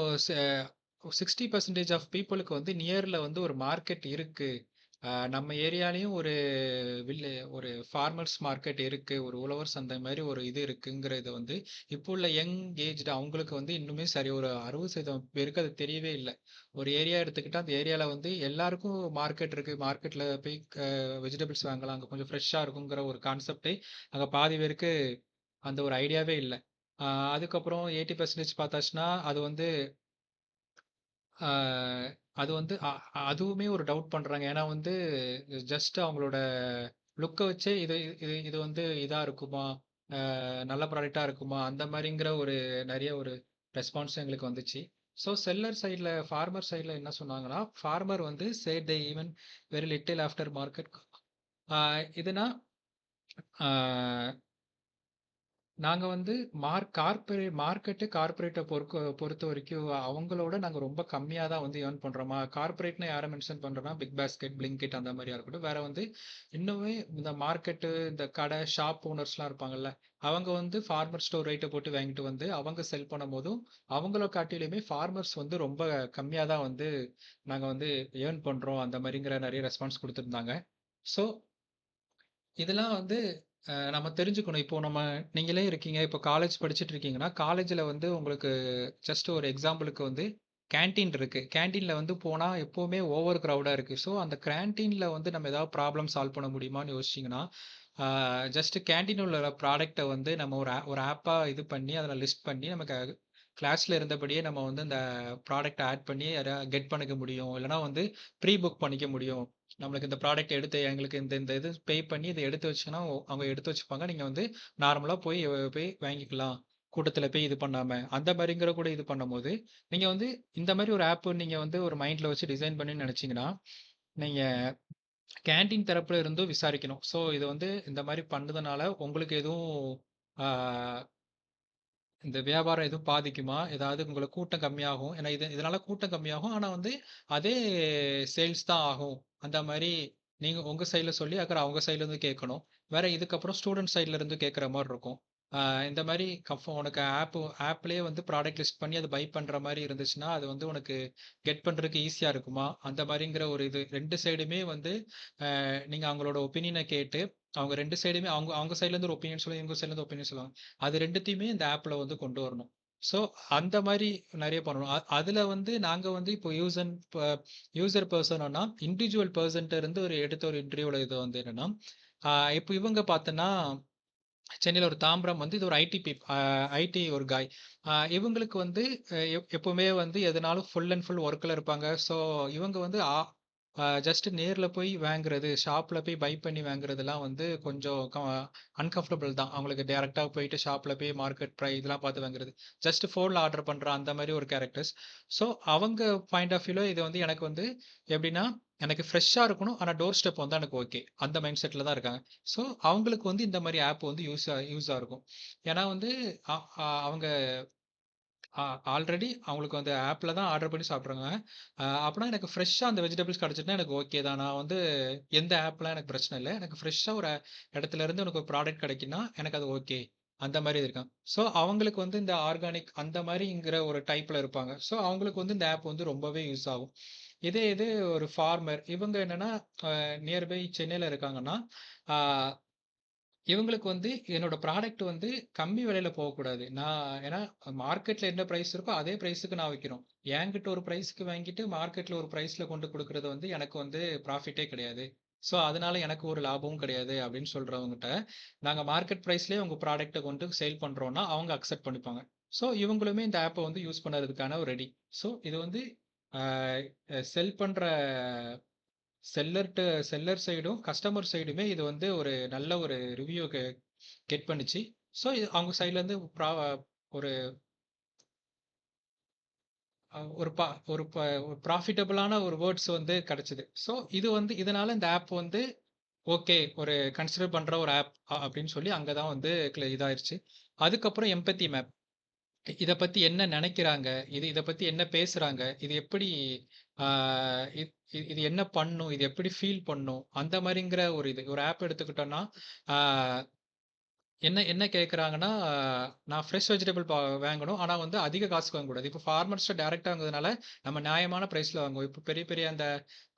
60% ஆஃப் பீப்புளுக்கு வந்து நியர்ல வந்து ஒரு மார்க்கெட் இருக்கு. நம்ம ஏரியாலயும் ஒரு ஃபார்மர்ஸ் மார்க்கெட் இருக்கு. ஒரு உழவர் சந்தை மாரி ஒரு இது இருக்குங்கிறது வந்து, இப்போ உள்ள யங் ஏஜ்டு அவங்களுக்கு வந்து இன்னுமே சரி ஒரு 60% பேருக்கு அது தெரியவே இல்ல. ஒரு ஏரியா எடுத்துக்கிட்டா, அந்த ஏரியால வந்து எல்லாருக்கும் மார்க்கெட் இருக்கு. மார்க்கெட்ல போய் வெஜிடபிள்ஸ் வாங்கலாம். அங்க கொஞ்சம் ஃப்ரெஷ்ஷா இருக்குங்கிற ஒரு கான்செப்ட்டே அங்க பாதி பேருக்கு அந்த ஒரு ஐடியாவே இல்ல. அ அதுக்கப்புறம் 80% பார்த்தாச்சுன்னா, அ அது வந்து அதுவுமே ஒரு டவுட் பண்றாங்க. ஏன்னா வந்து ஜஸ்ட் அவங்களோட லுக்க வச்சே இது இது இது வந்து இதா இருக்குமா? நல்ல ப்ராடக்ட்டா இருக்குமா? அந்த மாரிங்கிற ஒரு நெறைய ஒரு ரெஸ்பான்ஸ் எங்களுக்கு வந்துச்சு. ஸோ செல்லர் சைட்ல ஃபார்மர் சைட்ல என்ன சொன்னாங்கன்னா, ஃபார்மர் வந்து said they even very little after market. ஆ இதுனா, ஆ நாங்க வந்து கார்ப்பரேட்ட பொறுத்தவரைக்கும் அவங்களோட நாங்க ரொம்ப கம்மியா தான் வந்து ஏர்ன் பண்றோமா? கார்ப்பரேட்ன்னு யார மென்ஷன் பண்றோம்னா, பிக் பாஸ்கெட், பிளிங்கிட் அந்த மாரியா இருக்கட்டும். வேற வந்து இன்னுமே இந்த மார்க்கெட்டு, இந்த கடை, ஷாப் ஓனர்ஸ்லாம் இருப்பாங்கல்ல. அவங்க வந்து ஃபார்மர் ஸ்டோர் ரேட்ட போட்டு வாங்கிட்டு வந்து அவங்க செல் பண்ணும்போதும், அவங்கள காட்டிலுமே ஃபார்மர்ஸ் வந்து ரொம்ப கம்மியா தான் வந்து நாங்க வந்து ஏர்ன் பண்றோம். அந்த மாரிங்கிற நெறைய ரெஸ்பான்ஸ் குடுத்திருந்தாங்க. ஸோ இதெல்லாம் வந்து நம்ம தெரிஞ்சுக்கணும். இப்போ நீங்களே இருக்கீங்க. இப்போ காலேஜ் படிச்சுட்டு இருக்கீங்கன்னா, காலேஜ்ல வந்து உங்களுக்கு ஜஸ்ட் ஒரு எக்ஸாம்பிளுக்கு வந்து கேன்டீன் இருக்கு. கேன்டீன்ல வந்து போனா எப்பவுமே ஓவர் கிரவுடா இருக்கு. ஸோ அந்த கேன்டீன்ல வந்து நம்ம ஏதாவது ப்ராப்ளம் சால்வ் பண்ண முடியுமான்னு யோசிச்சீங்கன்னா, ஜஸ்ட் கேன்டீன்ல உள்ள ப்ராடக்ட்ட வந்து நம்ம ஒரு ஆப்பா இது பண்ணி அதில லிஸ்ட் பண்ணி நமக்கு கிளாஸ்ல இருந்தபடியே நம்ம வந்து அந்த ப்ராடக்ட்ட ஆட் பண்ணி அத கெட் பண்ணிக்க முடியும். இல்லன்னா வந்து ப்ரீ புக் பண்ணிக்க முடியும். நம்மளுக்கு இந்த ப்ராடக்ட் எடுத்து எங்களுக்கு இந்த இது பே பண்ணி இத எடுத்து வச்சுங்கன்னா, அவங்க எடுத்து வச்சுப்பாங்க. நீங்க வந்து நார்மலா போய் வாங்கிக்கலாம். கூட்டத்துல போய் இது பண்ணாம. அந்த மாரிங்கிற கூட இது பண்ணும்போது, நீங்க வந்து இந்த மாரி ஒரு ஆப் நீங்க வந்து ஒரு மைண்ட்ல வச்சு டிசைன் பண்ணணும்னு நெனச்சீங்கன்னா, நீங்க கேன்டீன் தரப்புல இருந்தும் விசாரிக்கணும். ஸோ இது வந்து இந்த மாரி பண்ணதுனால உங்களுக்கு எதுவும் ஆ இந்த வியாபாரம் எதுவும் பாதிக்குமா? ஏதாவது உங்களுக்கு கூட்டம் கம்மியாகும். ஏன்னா இதனால கூட்டம் கம்மியாகும். ஆனா வந்து அதே சேல்ஸ் தான் ஆகும். அந்த மாரி நீங்க உங்க சைட்ல சொல்லி, அப்புறம் அவங்க சைட்ல இருந்து கேட்கணும். வேற இதுக்கப்புறம் ஸ்டூடண்ட் சைட்ல இருந்து கேட்கிற மாரி இருக்கும். இந்த மாரி உனக்கு ஆப்லயே வந்து ப்ராடக்ட் லிஸ்ட் பண்ணி அத பை பண்ற மாரி இருந்துச்சுன்னா, அது வந்து உனக்கு கெட் பண்றதுக்கு ஈஸியா இருக்குமா? அந்த மாரிங்கிற ஒரு இது 2 சைடுமே வந்து நீங்க அவங்களோட ஒப்பீனியன கேட்டு, அவங்க 2 சைடுமே அவங்க அவங்க சைட்ல இருந்து ஒரு ஒப்பீனியன் சொல்லுவாங்க. இவங்க சைட்ல இருந்து ஒப்பீனியன் சொல்லுவாங்க. அது 2த்தையுமே இந்த ஆப்ல வந்து கொண்டு வரணும். ஸோ அந்த மாரி நெறைய பண்ணணும். அதுல வந்து நாங்க வந்து இப்போ யூசர் பெர்சன்னா இண்டிவிஜுவல் பெர்சன்ட்ட இருந்து எடுத்த ஒரு இன்டர்வியூல இது வந்து என்னன்னா, இப்போ இவங்க பார்த்தன்னா, சென்னையில ஒரு தாம்பரம் வந்து இது ஒரு ஐடி ஒரு காய். இவங்களுக்கு வந்து எப்பவுமே வந்து எதுனாலும் ஃபுல் அண்ட் ஃபுல் ஒர்க்ல இருப்பாங்க. ஸோ இவங்க வந்து ஜஸ்ட் நேர்ல போய் வாங்குறது, ஷாப்ல போய் பை பண்ணி வாங்குறதெல்லாம் வந்து கொஞ்சம் அன்கம்ஃபர்டபுள் தான். அவங்களுக்கு டைரக்ட்டா போயிட்டு ஷாப்ல போய் மார்க்கெட் இதெல்லாம் பார்த்து வாங்குறது. ஜஸ்ட் ஃபோன்ல ஆர்டர் பண்ற அந்த மாரி ஒரு கேரக்டர்ஸ். ஸோ அவங்க பாயிண்ட் ஆஃப் வியூல இது வந்து எனக்கு வந்து எப்படின்னா, எனக்கு ஃப்ரெஷ்ஷா இருக்கணும். ஆனா டோர் ஸ்டெப் வந்தா எனக்கு ஓகே. அந்த மைண்ட் செட்ல தான் இருக்காங்க. ஸோ அவங்களுக்கு வந்து இந்த மாரி ஆப் வந்து யூஸா இருக்கும். ஏன்னா வந்து அ அ அவங்க ஆல்ரெடி அவங்களுக்கு அந்த ஆப்ல தான் ஆர்டர் பண்ணி சாப்பிடுறாங்க. அப்பன்னா எனக்கு ஃப்ரெஷ்ஷா அந்த வெஜிடபிள்ஸ் கிடைச்சுட்டுனா எனக்கு ஓகே தான். நான் வந்து எந்த ஆப்லாம் எனக்கு பிரச்சனை இல்ல. எனக்கு ஃப்ரெஷ்ஷா ஒரு இடத்துல இருந்து எனக்கு ஒரு ப்ராடக்ட் கிடைக்குன்னா, எனக்கு அது ஓகே. அந்த மாரி இருக்காங்க. ஸோ அவங்களுக்கு வந்து இந்த ஆர்கானிக் அந்த மாரிங்கிற ஒரு டைப்ல இருப்பாங்க. ஸோ அவங்களுக்கு வந்து இந்த ஆப் வந்து ரொம்பவே யூஸ் ஆகும். இதே இது ஒரு ஃபார்மர் இவங்க என்னன்னா, நியர்பை சென்னையில இருக்காங்கன்னா, ஆ இவங்களுக்கு வந்து என்னோட ப்ராடக்ட் வந்து கம்மி விலையில போகக்கூடாது. ஏன்னா மார்க்கெட்ல என்ன பிரைஸ் இருக்கோ அதே பிரைஸுக்கு நான் விக்கிறோம். என்கிட்ட ஒரு பிரைஸ்க்கு வாங்கிட்டு மார்க்கெட்ல ஒரு பிரைஸ்ல கொண்டு குடுக்குறது வந்து எனக்கு வந்து ப்ராஃபிட்டே கிடையாது. ஸோ அதனால எனக்கு ஒரு லாபமும் கிடையாது அப்படின்னு சொல்றவங்கட்ட, நாங்க மார்க்கெட் பிரைஸ்லயே உங்க ப்ராடக்ட்ட கொண்டு சேல் பண்றோம்னா அவங்க அக்செப்ட் பண்ணிப்பாங்க. ஸோ இவங்களுமே இந்த ஆப்ப வந்து யூஸ் பண்ணதுக்கான ஒரு ரெடி. ஸோ இது வந்து ஆ செல் பண்ற செல்லர் சைடும், கஸ்டமர் சைடுமே இது வந்து ஒரு நல்ல ஒரு ரிவ்யூ கெட் பண்ணுச்சு. ஸோ அவங்க சைட்ல இருந்து ஒரு ஒரு ப ஒரு ப ஒரு ப்ராஃபிட்டபிளான ஒரு வேர்ட்ஸ் வந்து கிடைச்சது. ஸோ இது வந்து இதனால இந்த ஆப் வந்து ஓகே. ஒரு கன்சிடர் பண்ற ஒரு ஆப் அப்படின்னு சொல்லி அங்க தான் வந்து இதாயிருச்சு. அதுக்கப்புறம் எம்பத்தி மேப். இத பத்தி என்ன நெனைக்கிறாங்க? இத பத்தி என்ன பேசுறாங்க? இது எப்படி ஆ இத் இது என்ன பண்ணும்? இது எப்படி ஃபீல் பண்ணும்? அந்த மாரிங்கிற ஒரு ஆப் எடுத்துக்கிட்டோம்னா, ஆ என்ன என்ன கேட்குறாங்கன்னா, நான் ஃப்ரெஷ் வெஜிடபிள் வாங்கணும். ஆனா வந்து அதிக காசுக்கு வாங்கக்கூடாது. இப்போ ஃபார்மர்ஸ்ட்ட டைரக்ட்டா வாங்குறதுனால, நம்ம நியாயமான பிரைஸ்ல வாங்குவோம். இப்போ பெரிய பெரிய அந்த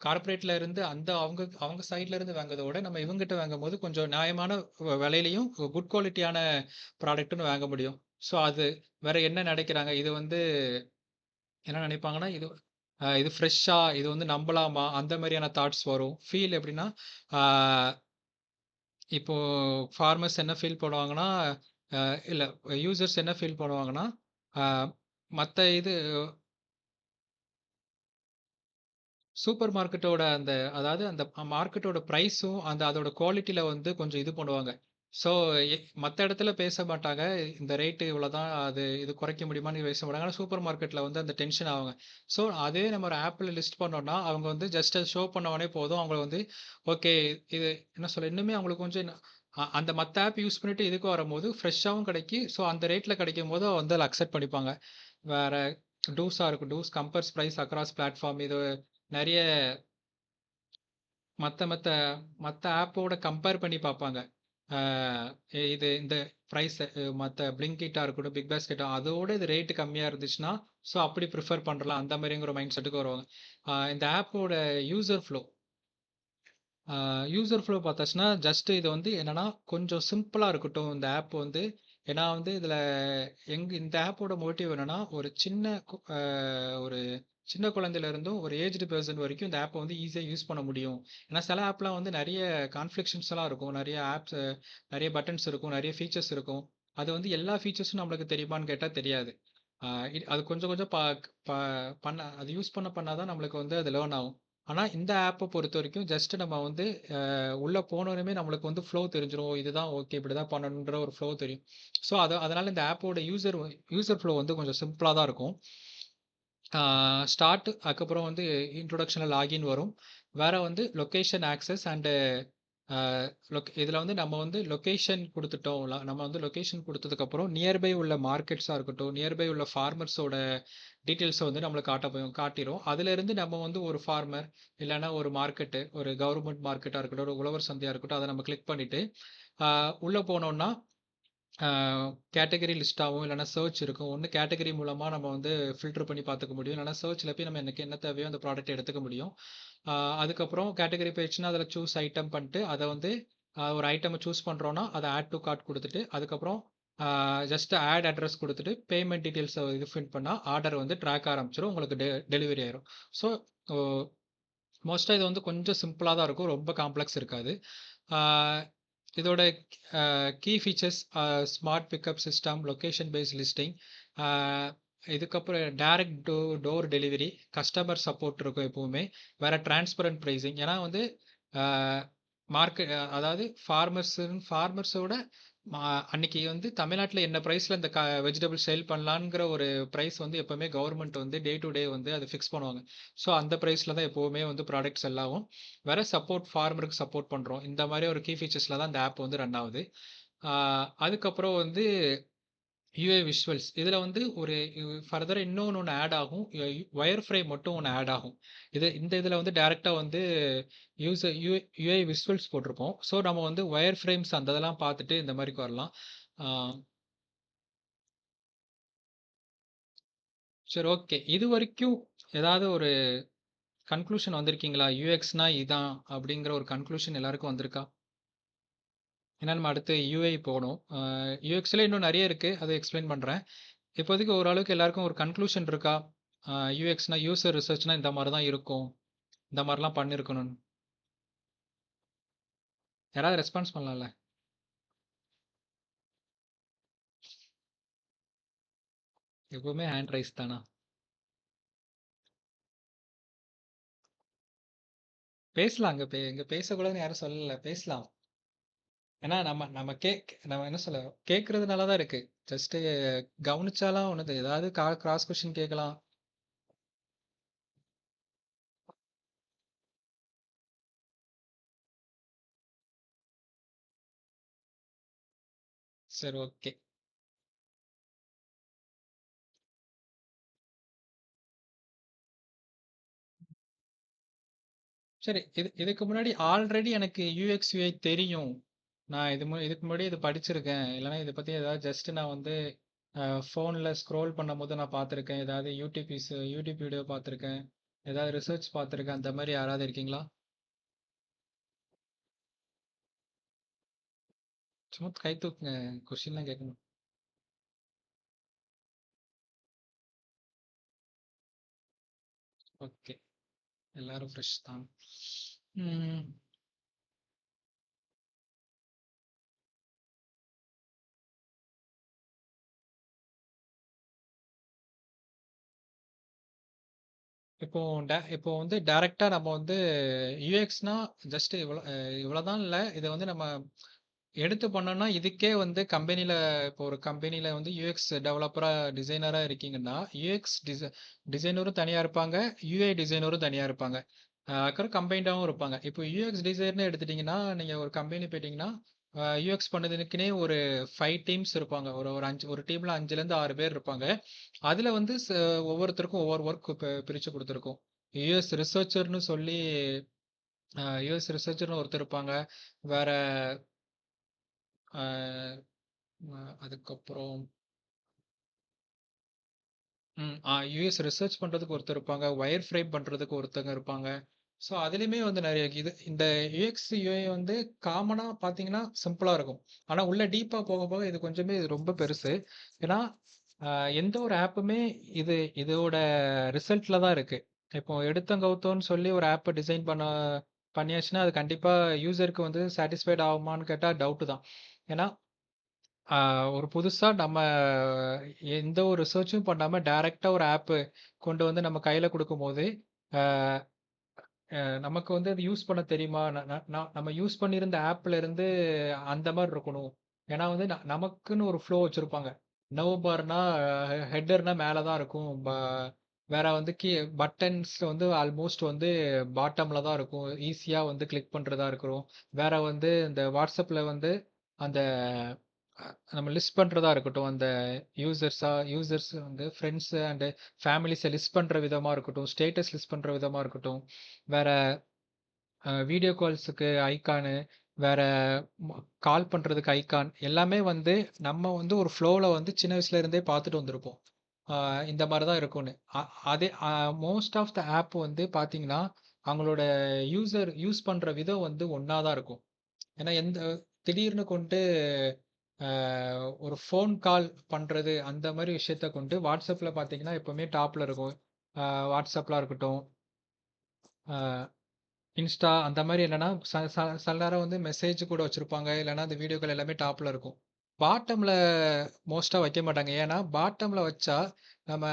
கார்ப்பரேட்ல இருந்து அந்த அவங்க அவங்க சைட்ல இருந்து வாங்குறத விட, நம்ம இவங்ககிட்ட வாங்கும்போது கொஞ்சம் நியாயமான விலையிலயும் குட் குவாலிட்டியான ப்ராடக்ட்ன்னு வாங்க முடியும். ஸோ அது வேற என்ன நினைக்கிறாங்க? இது வந்து என்ன நினைப்பாங்கன்னா, இது ஃப்ரெஷ்ஷா இது வந்து நம்பலாமா? அந்த மாரியான தாட்ஸ் வரும். ஃபீல் எப்படின்னா, ஆ இப்போ ஃபார்மர்ஸ் என்ன ஃபீல் பண்ணுவாங்கன்னா, அ இல்ல யூசர்ஸ் என்ன ஃபீல் பண்ணுவாங்கன்னா, அ மத்த இது சூப்பர் மார்க்கெட்டோட அந்த அதாவது அந்த மார்க்கெட்டோட பிரைஸும், அதோட குவாலிட்டில வந்து கொஞ்சம் இது பண்ணுவாங்க. ஸோ மத்த இடத்துல பேச மாட்டாங்க. இந்த ரேட் இவ்வளோதான். இது குறைக்க முடியுமான்னு பேச மாட்டாங்க. ஆனா சூப்பர் மார்க்கெட்ல வந்து அந்த டென்ஷன் ஆவாங்க. ஸோ அதே நம்ம ஒரு ஆப்ல லிஸ்ட் பண்ணோம்னா, அவங்க வந்து ஜஸ்ட் அத ஷோ பண்ண உடனே போதும். அவங்கள வந்து ஓகே இது என்ன சொல்ல இன்னுமே அவங்களுக்கு கொஞ்சம் அந்த மத்த ஆப் யூஸ் பண்ணிட்டு இதுக்கு வரும்போது ஃப்ரெஷ்ஷாவும் கிடைக்கும். ஸோ அந்த ரேட்ல கிடைக்கும்போது வந்து அத அக்செப்ட் பண்ணிப்பாங்க. வேற டூஸா இருக்கும். Does compares price across platform இது நெறைய மத்த மத்த மத்த ஆப்போட கம்பேர் பண்ணி பார்ப்பாங்க. ஆ இது இந்த பிரைஸ் மத்த Blinkitஆ இருக்கட்டும், பிக் பாஸ்கெட்டா அதோட இது ரேட் கம்மியா இருந்துச்சுன்னா, ஸோ அப்படி பிரிஃபர் பண்ணலாம். அந்த மாரிங்கிற மைண்ட் செட்டுக்கு வருவாங்க. இந்த ஆப்போட யூசர் ஃப்ளோ யூசர் ஃப்ளோ பார்த்தாச்சுன்னா, ஜஸ்ட் இது வந்து என்னன்னா, கொஞ்சம் சிம்பிளா இருக்கட்டும் இந்த ஆப் வந்து. ஏன்னா வந்து இதில இந்த ஆப்போட மோட்டிவ் என்னன்னா, ஒரு சின்ன குழந்தையில இருந்தும் ஒரு ஏஜ்டு பெர்சன் வரைக்கும் இந்த ஆப்ப வந்து ஈஸியா யூஸ் பண்ண முடியும். ஏன்னா சில ஆப்லாம் வந்து நெறைய கான்ஃபிளிக்ஷன்ஸ்லாம் இருக்கும். நெறைய பட்டன்ஸ் இருக்கும். நெறைய ஃபீச்சர்ஸ் இருக்கும். அது வந்து எல்லா ஃபீச்சர்ஸும் நம்மளுக்கு தெரியுமான்னு கேட்டா தெரியாது. அது கொஞ்சம் கொஞ்சம் ப ப பண்ண அது யூஸ் பண்ணா தான் நம்மளுக்கு வந்து அது லேர்ன் ஆகும். ஆனா இந்த ஆப்ப பொறுத்தவரைக்கும் ஜஸ்ட் நம்ம வந்து உள்ள போனோனமே நம்மளுக்கு வந்து ஃப்ளோ தெரிஞ்சிரும். இதுதான் ஓகே. இப்படிதான் பண்ணணுன்ற ஒரு ஃப்ளோ தெரியும். ஸோ அதனால இந்த ஆப்போட யூசர் ஃப்ளோ வந்து கொஞ்சம் சிம்பிளா தான் இருக்கும். ஸ்டார்ட் அதுக்கப்புறம் வந்து இன்ட்ரோடக்ஷன்ல லாகின் வரும். வேற வந்து லொகேஷன் ஆக்சஸ் அண்ட் அ இதுல வந்து நம்ம வந்து லொகேஷன் குடுத்துட்டோம். நம்ம வந்து லொகேஷன் குடுத்ததுக்கப்புறம் நியர்பை உள்ள மார்க்கெட்ஸா இருக்கட்டும், நியர்பை உள்ள ஃபார்மர்ஸோட டீட்டெயில்ஸ வந்து நம்மளுக்கு காட்டிரும். அதிலிருந்து நம்ம வந்து ஒரு ஃபார்மர், இல்லன்னா ஒரு மார்க்கெட்டு, ஒரு கவர்ன்மெண்ட் மார்க்கெட்டா இருக்கட்டும், ஒரு உழவர் சந்தையா இருக்கட்டும், அத நம்ம கிளிக் பண்ணிட்டு, அ உள்ள போனோம்னா, அ கேட்டகரி லிஸ்ட் ஆகும். இல்லன்னா சர்ச் இருக்கும். ஒண்ணு கேட்டகரி மூலமா நம்ம வந்து ஃபில்டர் பண்ணி பார்த்துக்க முடியும். இல்லன்னா சர்ச்ல போய் நம்ம எனக்கு என்ன தேவையோ அந்த ப்ராடக்ட்ட எடுத்துக்க முடியும். அ அதுக்கப்புறம் கேட்டகரி போயிடுச்சுன்னா, அதில சூஸ் ஐட்டம் பண்ணிட்டு, அத வந்து ஒரு ஐட்டம சூஸ் பண்றோம்னா, அத ஆட் டூ கார்ட் குடுத்துட்டு, அதுக்கப்புறம் ஜஸ்ட் ஆட் அட்ரஸ் குடுத்துட்டு, பேமெண்ட் டீட்டெயில்ஸ இது ஃபில் பண்ணா, ஆர்டர் வந்து ட்ராக் ஆரம்பிச்சுரும். உங்களுக்கு டெலிவரி ஆயிரும். ஸோ, ஓ மோஸ்ட்டா இது வந்து கொஞ்சம் சிம்பிளா தான் இருக்கும். ரொம்ப காம்ப்ளக்ஸ் இருக்காது. ஆ இதோட key features smart pickup system, location based listing, ஆ இதுக்கப்புறம் direct door delivery, customer support இருக்கும் எப்பவுமே. வேற டிரான்ஸ்பரன்ட் பிரைசிங். ஏன்னா வந்து ஆ அதாவது ஃபார்மர்ஸோட மா அன்னைக்கு வந்து தமிழ்நாட்டுல என்ன பிரைஸ்ல இந்த வெஜிடபிள் சேல் பண்ணலாங்கிற ஒரு பிரைஸ் வந்து எப்பவுமே கவர்மெண்ட் வந்து டே டூ டே வந்து அது ஃபிக்ஸ் பண்ணுவாங்க. ஸோ அந்த பிரைஸ்ல தான் எப்பவுமே வந்து ப்ராடக்ட்ஸ் எல்லாவும் வேற ஃபார்மருக்கு சப்போர்ட் பண்றோம். இந்த மாதிரி ஒரு கீ ஃபீச்சர்ஸ்ல தான் இந்த ஆப் வந்து ரன் ஆகுது. அதுக்கப்புறம் வந்து யுஐ விஷுவல்ஸ் இதுல வந்து ஒரு ஃபர்தரா இன்னொன்னு ஒண்ணு ஆட் ஆகும். வயர் ஃப்ரேம் மட்டும் ஒண்ணு ஆட் ஆகும். இந்த இதுல வந்து டைரக்ட்டா வந்து யுஐ விஷுவல்ஸ் போட்டிருப்போம். ஸோ நம்ம வந்து வயர் ஃப்ரேம்ஸ் அந்த இதெல்லாம் பார்த்துட்டு இந்த மாரிக்கு வரலாம். ஆ சரி ஓகே. இதுவரைக்கும் ஏதாவது ஒரு கன்க்ளூஷன் வந்திருக்கீங்களா? யுஎக்ஸ்னா இதான் அப்படிங்கிற ஒரு கன்க்ளூஷன் எல்லாருக்கும் வந்திருக்கா? ஏன்னா நம்ம அடுத்து யுஐ போணும். யுஎக்ஸ்ல இன்னும் நெறைய இருக்கு. அத எக்ஸ்பிளைன் பண்றேன். இப்போதைக்கு ஓரளவுக்கு எல்லாருக்கும் ஒரு கன்க்ளூஷன் இருக்கா? யுஎக்ஸ்னா யூசர் ரிசர்ச்னா இந்த மாரி தான் இருக்கும். இந்த மாரிலாம் பண்ணியிருக்கணும்னு. யாராவது ரெஸ்பான்ஸ் பண்ணலாம்ல? எப்பவுமே ஹேண்ட் ரைஸ் தானா? பேசலாங்க. இங்க பேசக்கூடாதுன்னு யாரும் சொல்லல. பேசலாம். ஏன்னா நம்ம என்ன சொல்ல கேட்கறதுனால தான் இருக்கு. ஜஸ்ட் கவனிச்சாலாம் ஒண்ணுது. ஏதாவது கிராஸ் கொஸ்டின் கேட்கலாம். சரி ஓகே. சரி இதுக்கு முன்னாடி ஆல்ரெடி எனக்கு யுஎக்ஸ், யுஐ தெரியும். நான் இதுக்கு முன்னாடி இது படிச்சிருக்கேன். இல்லைன்னா இதை பத்தி ஏதாவது ஜஸ்ட் நான் வந்து ஃபோன்ல ஸ்க்ரோல் பண்ணும்போது நான் பார்த்துருக்கேன். ஏதாவது யூடியூப் வீடியோ பார்த்துருக்கேன். ஏதாவது ரிசர்ச் பார்த்துருக்கேன். அந்த மாதிரி யாராவது இருக்கீங்களா? சும்மா கை தூக்குங்க. கொஸ்டின்லாம் கேட்கணும். ஓகே. எல்லாரும் ஃப்ரெஷ் தான். ம், இப்போ வந்து டைரக்டா நம்ம வந்து யூஎக்ஸ்னா ஜஸ்ட் இவ்வளவுதான் இல்ல. இதை வந்து நம்ம எடுத்து பண்ணோம்னா இதுக்கே வந்து கம்பெனில, இப்போ ஒரு கம்பெனில வந்து யூஎக்ஸ் டெவலப்பரா டிசைனரா இருக்கீங்கன்னா யூஎக்ஸ் டிசைனரும் தனியா இருப்பாங்க, யூஐ டிசைனரும் தனியா இருப்பாங்க. அப்புறம் கம்பைண்டாவும் இருப்பாங்க. இப்போ யூஎக்ஸ் டிசைனர் எடுத்துட்டீங்கன்னா நீங்க ஒரு கம்பெனி போயிட்டீங்கன்னா யூஎக்ஸ் பண்ணதுக்குன்னே ஒரு 5 டீம்ஸ் இருப்பாங்க. ஒரு ஒரு அஞ்சு, ஒரு டீம்ல 5ல இருந்து 6 பேர் இருப்பாங்க. அதுல வந்து ஒவ்வொருத்தருக்கும் ஒவ்வொரு ஒர்க் பிரிச்சு கொடுத்துருக்கோம். யூஎஸ் ரிசர்ச்சர்னு சொல்லி யூஎஸ் ரிசர்ச்சர்னு ஒருத்தர் இருப்பாங்க. வேற அஹ், அதுக்கப்புறம் யூஎஸ் ரிசர்ச் பண்றதுக்கு ஒருத்தர் இருப்பாங்க. வயர் ஃப்ரேம் பண்றதுக்கு ஒருத்தங்க இருப்பாங்க. ஸோ அதுலயுமே வந்து நிறைய இது இந்த யூஎக்ஸ் யூஐ வந்து காமனா பாத்தீங்கன்னா சிம்பிளா இருக்கும். ஆனா உள்ள டீப்பா போக போக இது கொஞ்சமே இது ரொம்ப பெருசு. ஏன்னா எந்த ஒரு ஆப்புமே இதோட ரிசல்ட்ல தான் இருக்கு. இப்போ எடுத்தங்கவுத்தோன்னு சொல்லி ஒரு ஆப்பை டிசைன் பண்ணியாச்சுன்னா அது கண்டிப்பா யூசருக்கு வந்து சாட்டிஸ்ஃபைட் ஆகுமான்னு கேட்டா டவுட் தான். ஏன்னா ஒரு புதுசா நம்ம எந்த ஒரு ரிசர்ச்சும் பண்ணாம டைரக்ட்டா ஒரு ஆப் கொண்டு வந்து நம்ம கையில குடுக்கும்போது, அ நமக்கு வந்து அது யூஸ் பண்ண தெரியுமா? ந ந ந நம்ம யூஸ் பண்ணியிருந்த ஆப்ல இருந்து அந்த மாரி இருக்கணும். ஏன்னா வந்து நமக்குன்னு ஒரு ஃப்ளோ வச்சிருப்பாங்க. நவ் பார்னா ஹெட்டர்னா மேல தான் இருக்கும். வேற வந்து பட்டன்ஸ் வந்து ஆல்மோஸ்ட் வந்து பாட்டம்ல தான் இருக்கும். ஈஸியா வந்து கிளிக் பண்றதா இருக்கும். வேற வந்து இந்த WhatsAppல வந்து அந்த நம்ம லிஸ்ட் பண்றதா இருக்கட்டும். அந்த யூசர்ஸ் வந்து ஃப்ரெண்ட்ஸ் அண்ட் ஃபேமிலிஸை லிஸ்ட் பண்ற விதமா இருக்கட்டும். ஸ்டேட்டஸ் லிஸ்ட் பண்ற விதமா இருக்கட்டும். வேற வீடியோ கால்ஸுக்கு ஐகானு, வேற கால் பண்றதுக்கு ஐகான் எல்லாமே வந்து நம்ம வந்து ஒரு ஃப்ளோல வந்து சின்ன வயசுல இருந்தே பார்த்துட்டு வந்திருப்போம். இந்த மாதிரி தான் இருக்கும்னு. அதே மோஸ்ட் ஆஃப் த ஆப் வந்து பார்த்தீங்கன்னா, அவங்களோட யூஸ் பண்ற விதம் வந்து ஒண்ணா தான் இருக்கும். ஏன்னா திடீர்னு கொண்டு ஒரு ஃபோன் கால் பண்றது அந்த மாதிரி விஷயத்த கொண்டு வாட்ஸ்அப்ல பார்த்தீங்கன்னா எப்பவுமே டாப்ல இருக்கும். வாட்ஸ்அப்லாம் இருக்கட்டும், இன்ஸ்டா அந்த மாதிரி என்னன்னா சில நேரம் வந்து மெசேஜ் கூட வச்சிருப்பாங்க. இல்லைன்னா அந்த வீடியோக்கள் எல்லாமே டாப்ல இருக்கும். பாட்டம்ல மோஸ்டா வைக்க மாட்டாங்க. ஏன்னா பாட்டம்ல வச்சா நம்ம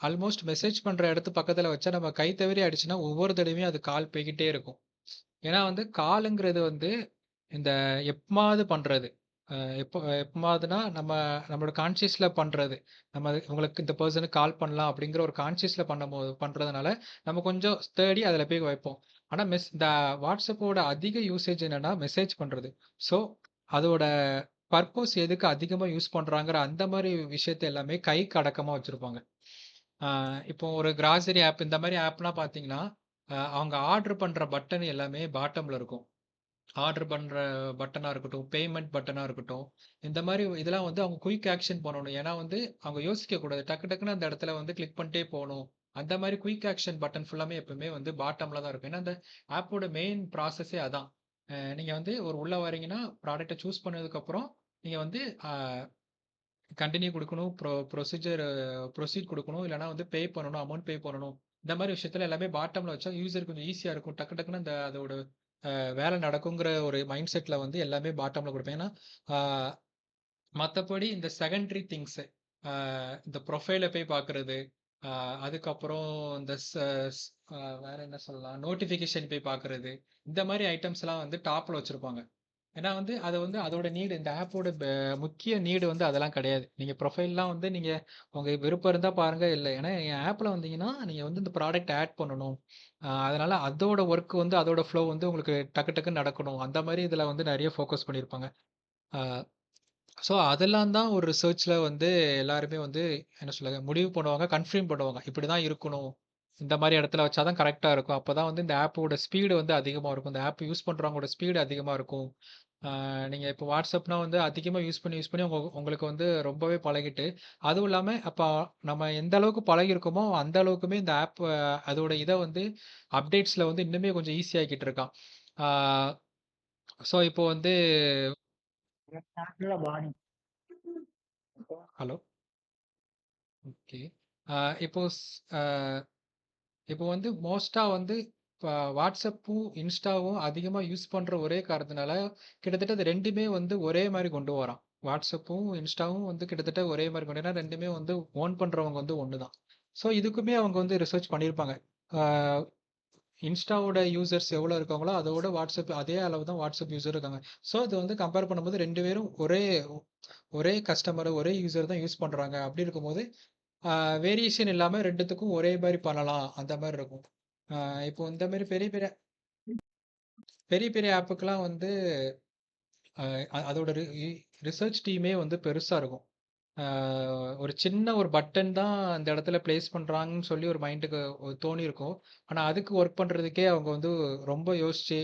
ஆல்மோஸ்ட் மெசேஜ் பண்ற இடத்து பக்கத்துல வச்சா நம்ம கை தவறி அடிச்சுன்னா ஒவ்வொரு தடவையும் அது கால் போய்க்கிட்டே இருக்கும். ஏன்னா வந்து காலுங்கிறது வந்து இந்த எப்பமாவது பண்றது. எப்பமாவதுன்னா நம்மளோட கான்ஷியஸ்ல பண்றது. நம்ம உங்களுக்கு இந்த பெர்சனுக்கு கால் பண்ணலாம் அப்படிங்கிற ஒரு கான்ஷியஸ்ல பண்றதுனால நம்ம கொஞ்சம் தேடி அதுல போய் வைப்போம். ஆனா இந்த வாட்ஸ்அப்போட அதிக யூசேஜ் என்னன்னா மெசேஜ் பண்றது. ஸோ அதோட பர்ப்பஸ் எதுக்கு அதிகமா யூஸ் பண்றாங்கிற அந்த மாதிரி விஷயத்த எல்லாமே கைக்கு அடக்கமா வச்சிருப்பாங்க. இப்போ ஒரு கிராசரி ஆப் இந்த மாதிரி ஆப்லாம் பார்த்தீங்கன்னா, அவங்க ஆர்டர் பண்ற பட்டன் எல்லாமே பாட்டம்ல இருக்கும். ஆர்டர் பண்ற பட்டனா இருக்கட்டும், பேமெண்ட் பட்டனா இருக்கட்டும். இந்த மாரி இதெல்லாம் வந்து அவங்க குயிக் ஆக்ஷன் பண்ணணும். ஏன்னா வந்து அவங்க யோசிக்கக் கூடாது. டக்கு டக்குன்னு அந்த இடத்துல வந்து கிளிக் பண்ணிட்டே போணும். அந்த மாரி குயிக் ஆக்ஷன் பட்டன் ஃபுல்லாமே எப்பவுமே வந்து பாட்டம்ல தான் இருக்கும். ஏன்னா அந்த ஆப்போட மெயின் ப்ராசஸே அதான். நீங்க வந்து ஒரு உள்ள வரீங்கன்னா, ப்ராடக்ட்ட சூஸ் பண்ணதுக்கப்புறம் நீங்க வந்து அ கன்டின்யூ குடுக்கணும். ப்ரொசீட் குடுக்கணும். இல்லன்னா வந்து பே பண்ணணும். அமௌண்ட் பே பண்ணணும். இந்த மாரி விஷயத்துல எல்லாமே பாட்டம்ல வச்சா யூசருக்கு கொஞ்சம் ஈஸியா இருக்கும். டக்கு டக்குன்னு அதோட வேலை நடக்குங்கிற ஒரு மைண்ட் செட்ல வந்து எல்லாமே பாட்டம்ல குடுப்பேன். ஏன்னா, ஆ மத்தபடி இந்த செகண்டரி திங்ஸ் இந்த ப்ரொஃபைல போய் பார்க்கறது, ஆ அதுக்கப்புறம் இந்த ச ஸ் வேற என்ன சொல்லலாம்? நோட்டிஃபிகேஷன் போய் பார்க்கறது, இந்த மாரி ஐட்டம்ஸ்லாம் வந்து டாப்ல வச்சிருப்பாங்க. ஏன்னா வந்து அது வந்து அதோட இந்த ஆப்போட முக்கிய நீடு வந்து அதெல்லாம் கிடையாது. நீங்க ப்ரொஃபைல்லாம் வந்து நீங்க உங்க விருப்பம் இருந்தா பாருங்க. இல்ல ஏன்னா என் ஆப்ல வந்தீங்கன்னா, நீங்க வந்து இந்த ப்ராடக்ட் ஆட் பண்ணணும். அதனால அதோட ஒர்க் வந்து அதோட ஃப்ளோ வந்து உங்களுக்கு டக்கு டக்குன்னு நடக்கணும். அந்த மாரி இதுல வந்து நெறைய ஃபோக்கஸ் பண்ணியிருப்பாங்க. ஆ ஸோ அதெல்லாம் தான் ஒரு ரிசர்ச்ல வந்து எல்லாருமே வந்து என்ன சொல்ல முடிவு பண்ணுவாங்க, கன்ஃபார்ம் பண்ணுவாங்க. இப்படிதான் இருக்கணும். இந்த மாரி இடத்துல வச்சா தான் கரெக்ட்டா இருக்கும். அப்பதான் வந்து இந்த ஆப்போட ஸ்பீடு வந்து அதிகமா இருக்கும். இந்த ஆப் யூஸ் பண்றவங்களோட ஸ்பீடு அதிகமா இருக்கும். நீங்க இப்போ WhatsAppனா வந்து அதிகமா யூஸ் பண்ணி உங்களுக்கு வந்து ரொம்பவே பழகிட்டு, அதுவும் இல்லாம அப்ப நம்ம எந்த அளவுக்கு பழகியிருக்கோமோ, அந்த அளவுக்குமே இந்த ஆப் அதோட இத வந்து அப்டேட்ஸ்ல வந்து இன்னுமே கொஞ்சம் ஈஸி ஆக்கிட்டு இருக்கான். ஆ ஸோ இப்போ வந்து ஹலோ. ஓகே. ஆ இப்போ ஸ் அ இப்போ வந்து மோஸ்ட்டா வந்து இப்ப WhatsAppம், Instaவும் அதிகமா யூஸ் பண்ற ஒரே காரணத்தினால, கிட்டத்தட்ட அது 2மே வந்து ஒரே மாரி கொண்டு வரான். WhatsAppம், Instaவும் வந்து கிட்டத்தட்ட ஒரே மாரி கொண்டு ஏன்னா 2மே வந்து ஓன் பண்றவங்க வந்து ஒண்ணு தான். ஸோ இதுக்குமே அவங்க வந்து ரிசர்ச் பண்ணியிருப்பாங்க. ஆ Instaவோட யூசர்ஸ் எவ்வளோ இருக்காங்களோ, அதோட WhatsApp அதே அளவு தான் WhatsApp யூசர் இருக்காங்க. ஸோ இது வந்து கம்பேர் பண்ணும்போது 2 பேரும் ஒரே கஸ்டமர், ஒரே யூசர் தான் யூஸ் பண்றாங்க. அப்படி இருக்கும்போது ஆ வேரியேஷன் இல்லாம 2த்துக்கும் ஒரே மாரி பண்ணலாம். அந்த மாரி இருக்கும். ஆ இப்போ இந்த மாரி பெரிய பெரிய பெரிய பெரிய ஆப்புக்கெல்லாம் வந்து அ அதோட ரிசர்ச் டீமே வந்து பெருசா இருக்கும். ஆ ஒரு சின்ன ஒரு பட்டன் தான் அந்த இடத்துல பிளேஸ் பண்றாங்கன்னு சொல்லி ஒரு மைண்டுக்கு தோணியிருக்கும். ஆனா அதுக்கு ஒர்க் பண்றதுக்கே அவங்க வந்து ரொம்ப யோசிச்சு,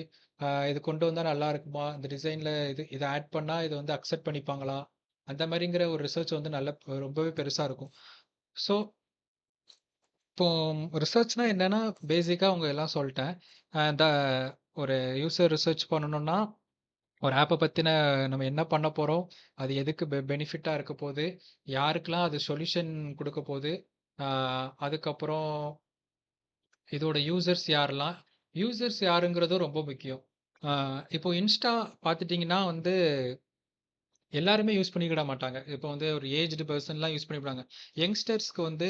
இது கொண்டு வந்தா நல்லா இருக்குமா? இந்த டிசைன்ல இத ஆட் பண்ணா இத வந்து அக்செப்ட் பண்ணிப்பாங்களா? அந்த மாரிங்கிற ஒரு ரிசர்ச் வந்து ரொம்பவே பெருசா இருக்கும். ஸோ இப்போ ரிசர்ச்னா என்னன்னா, பேசிக்கா அவங்க எல்லாம் சொல்ட்டேன். இந்த ஒரு யூசர் ரிசர்ச் பண்ணணும்னா, ஒரு ஆப்ப பத்தின நம்ம என்ன பண்ண போறோம்? அது எதுக்கு பெனிஃபிட்டா இருக்க போது? யாருக்கெல்லாம் அது சொல்யூஷன் குடுக்க போது? ஆ அதுக்கப்புறம் இதோட யூசர்ஸ் யாரெல்லாம்? யூசர்ஸ் யாருங்கிறதும் ரொம்ப முக்கியம். ஆ இப்போ இன்ஸ்டா பார்த்துட்டீங்கன்னா வந்து, எல்லாருமே யூஸ் பண்ணிக்கிட மாட்டாங்க. இப்போ வந்து ஒரு ஏஜ்டு பெர்சன்லாம் யூஸ் பண்ணிடுவாங்க. யங்ஸ்டர்ஸ்க்கு வந்து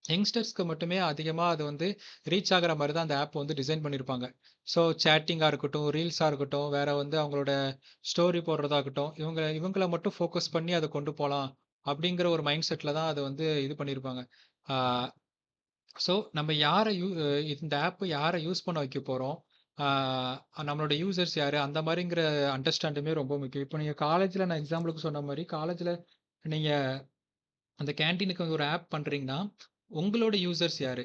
யங்ஸ்டர்ஸ்க்கு மட்டுமே அதிகமா அது வந்து ரீச் ஆகுற மாரி தான் அந்த ஆப் வந்து டிசைன் பண்ணியிருப்பாங்க. ஸோ சேட்டிங்கா இருக்கட்டும், ரீல்ஸா இருக்கட்டும், வேற வந்து அவங்களோட ஸ்டோரி போடுறதா இருக்கட்டும், இவங்கள மட்டும் ஃபோக்கஸ் பண்ணி அத கொண்டு போலாம். அப்படிங்கிற ஒரு மைண்ட் செட்ல தான் அத வந்து இது பண்ணியிருப்பாங்க. ஆ ஸோ நம்ம இந்த ஆப் யார யூஸ் பண்ண வைக்க போறோம்? ஆ நம்மளோட யூசர்ஸ் யாரு? அந்த மாரிங்கிற அண்டர்ஸ்டாண்டுமே ரொம்ப முக்கியம். இப்போ நீங்க காலேஜ்ல நான் எக்ஸாம்பிளுக்கு சொன்ன மாரி, காலேஜ்ல நீங்க அந்த கேன்டீனுக்கு ஒரு ஆப் பண்றீங்கன்னா, உங்களோட யூசர்ஸ் யாரு?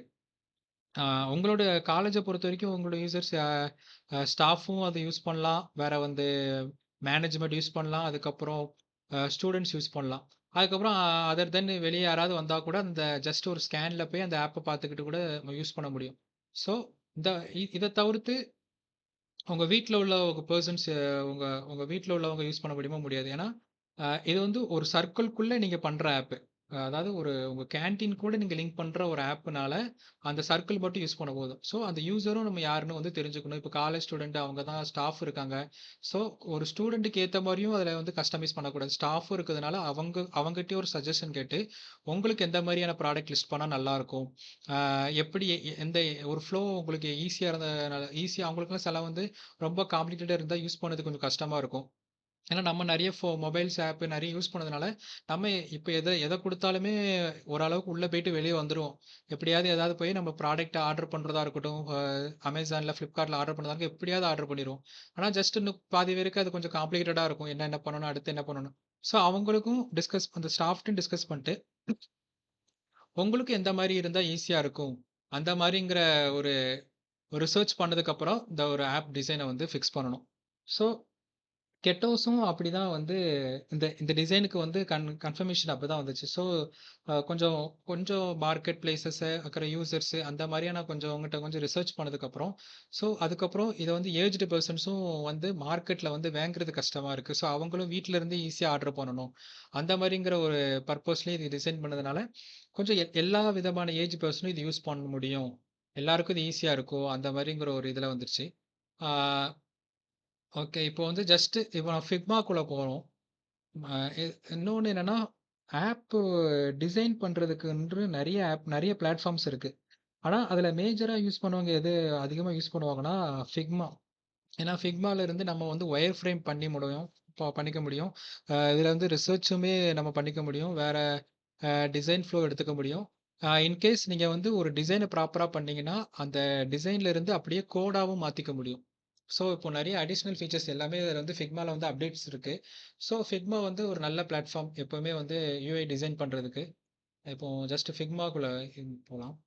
ஆ உங்களோட காலேஜ பொறுத்தவரைக்கும் உங்களோட யூசர்ஸ் ஸ்டாஃப்பும் அத யூஸ் பண்ணலாம். வேற வந்து மேனேஜ்மென்ட் யூஸ் பண்ணலாம். அதுக்கப்புறம் ஸ்டூடண்ட்ஸ் யூஸ் பண்ணலாம். அதுக்கப்புறம் அதர் தென் வெளிய யாராவது வந்தா கூட அந்த ஜஸ்ட் ஒரு ஸ்கேன்ல போய் அந்த ஆப்ப பார்த்துக்கிட்டு கூட யூஸ் பண்ண முடியும். ஸோ இந்த இத தவிர்த்து உங்க வீட்ல உள்ள உங்க பெர்சன்ஸ் உங்க உங்க வீட்ல உள்ளவங்க யூஸ் பண்ண முடியுமா? முடியாது. ஏன்னா, இது வந்து ஒரு சர்க்கிள்குள்ள நீங்க பண்ற ஆப். அதாவது உங்க கேன்டீன் கூட நீங்க லிங்க் பண்ற ஒரு ஆப்னால, அந்த சர்க்கிள் மட்டும் யூஸ் பண்ண போதும். ஸோ, அந்த யூசரும் நம்ம யாருன்னு வந்து தெரிஞ்சுக்கணும். இப்ப காலேஜ் ஸ்டூடண்ட் அவங்க தான் ஸ்டாஃப் இருக்காங்க. ஸோ, ஒரு ஸ்டூடண்ட்க்கு ஏத்த மாரியும் அதில வந்து கஸ்டமைஸ் பண்ணக்கூடாது. ஸ்டாஃப்பும் இருக்கிறதுனால அவங்ககிட்டயும் ஒரு சஜஷன் கேட்டு, உங்களுக்கு எந்த மாரியான ப்ராடக்ட் லிஸ்ட் பண்ணா நல்லாருக்கும்? அ எப்படி எந்த ஒரு ஃப்ளோ உங்களுக்கு ஈஸியா இருந்ததுனால ஈஸியா அவங்களுக்குலாம் சில வந்து ரொம்ப காம்ப்ளிகேட்டடா இருந்தா யூஸ் பண்ணது கொஞ்சம் கஷ்டமா இருக்கும். ஏன்னா நம்ம நெறைய மொபைல்ஸ் ஆப் நெறைய யூஸ் பண்ணதுனால, நம்ம இப்ப எத குடுத்தாலுமே ஓரளவுக்கு உள்ள போயிட்டு வெளிய வந்துருவோம். எப்படியாவது ஏதாவது போய் நம்ம ப்ராடக்ட்ட ஆர்டர் பண்றதா இருக்கட்டும், Amazonல, Flipkartல ஆர்டர் பண்ணதா இருக்கட்டும், எப்படியாவது ஆர்டர் பண்ணிருவோம். ஆனா ஜஸ்ட் இன்னும் பாதி பேருக்கு அது கொஞ்சம் காம்ப்ளிகேட்டடா இருக்கும். என்ன பண்ணணும்? அடுத்து என்ன பண்ணணும்? ஸோ அவங்களுக்கும் அந்த ஸ்டாஃப்ட்டயும் டிஸ்கஸ் பண்ணிட்டு, உங்களுக்கு எந்த மாரி இருந்தா ஈஸியா இருக்கும்? அந்த மாரிங்கிற ஒரு ஒரு ரிசர்ச் பண்ணதுக்கப்புறம், இந்த ஒரு ஆப் டிசைன வந்து ஃபிக்ஸ் பண்ணணும். ஸோ கெட்டோஸும் அப்படிதான் வந்து இந்த இந்த டிசைனுக்கு வந்து கன்ஃபர்மேஷன் அப்படிதான் வந்துச்சு. ஸோ கொஞ்சம் கொஞ்சம் மார்க்கெட் பிளேஸஸ் அப்புறம் யூசர்ஸ் அந்த மாதிரியான கொஞ்சம் அவங்ககிட்ட கொஞ்சம் ரிசர்ச் பண்ணதுக்கப்புறம் ஸோ அதுக்கப்புறம் இதை வந்து ஏஜ்டு பர்சன்ஸும் வந்து மார்க்கெட்டில் வந்து வாங்குறது கஷ்டமா இருக்கு. ஸோ அவங்களும் வீட்டில இருந்து ஈஸியாக ஆர்டர் பண்ணணும். அந்த மாதிரிங்கிற ஒரு பர்பஸ்லேயே இது டிசைன் பண்ணதுனால கொஞ்சம் எல்லா விதமான ஏஜ் பர்சனும் இது யூஸ் பண்ண முடியும். எல்லாருக்கும் இது ஈஸியா இருக்கும். அந்த மாதிரிங்கிற ஒரு இதில் வந்துருச்சு. ஓகே. இப்போ வந்து இப்போ நான் Figmaக்குள்ள போறோம். அ இ இன்னொன்னு என்னன்னா, ஆப்பு டிசைன் பண்றதுக்குன்று நெறைய பிளாட்ஃபார்ம்ஸ் இருக்கு. ஆனா, அதுல மேஜரா யூஸ் பண்ணுவங்க எது அதிகமா யூஸ் பண்ணுவாங்கன்னா, Figma. ஏன்னா Figmaல இருந்து நம்ம வந்து வயர் ஃப்ரேம் பண்ணி முடியும். பண்ணிக்க முடியும். இதுல வந்து ரிசர்ச்சுமே நம்ம பண்ணிக்க முடியும். வேற டிசைன் ஃப்ளோ எடுத்துக்க முடியும். இன்கேஸ் நீங்க வந்து ஒரு டிசைன ப்ராப்பரா பண்ணீங்கன்னா, அந்த டிசைன்ல இருந்து அப்படியே கோடாவும் மாத்திக்க முடியும். ஸோ, இப்போ நெறைய அடிஷனல் ஃபீச்சர்ஸ் எல்லாமே இதுல வந்து Figmaல வந்து அப்டேட்ஸ் இருக்கு. ஸோ, Figma வந்து ஒரு நல்ல பிளாட்ஃபார்ம் எப்பவுமே வந்து யூஐ டிசைன் பண்றதுக்கு. இப்போ ஜஸ்ட் Figmaக்குள்ள போலாம்.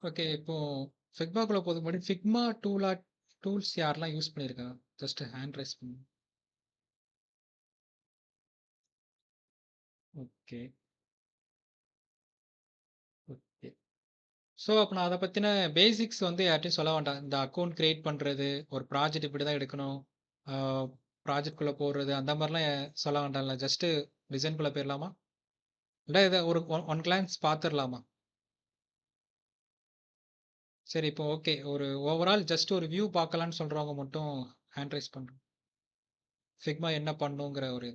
ஓகே. இப்போ ஃபிக்மாக்குள்ள போறதுக்கு முன்னாடி ஃபிக்மா டூல்ஸ் யாரெல்லாம் யூஸ் பண்ணியிருக்காங்க? ஜஸ்ட் ஹேண்ட் ரைஸ் பண்ணுங்க. Okay, okay. ஸோ, அப்ப நான் அத பத்தின பேசிக்ஸ் வந்து யார்ட்டயும் சொல்ல வேண்டாம். இந்த அக்கவுண்ட் கிரியேட் பண்றது, ஒரு ப்ராஜெக்ட் இப்படிதான் எடுக்கணும். ஆ ப்ராஜெக்ட்குள்ள போறது அந்த மாரிலாம் சொல்ல வேண்டாம்ல. ஜஸ்ட் டிசைன்குள்ள போயிரலாமா? இல்ல இத ஒரு ஒன் கிளான்ஸ் பார்த்துரலாமா? சரி இப்போ ஓகே. ஒரு ஓவரால் ஜஸ்ட் ஒரு வியூ பார்க்கலான்னு சொல்றவங்க மட்டும் ஹேண்ட் ரைஸ் பண்றோம். ஃபிக்மா என்ன பண்ணுங்கிற ஒரு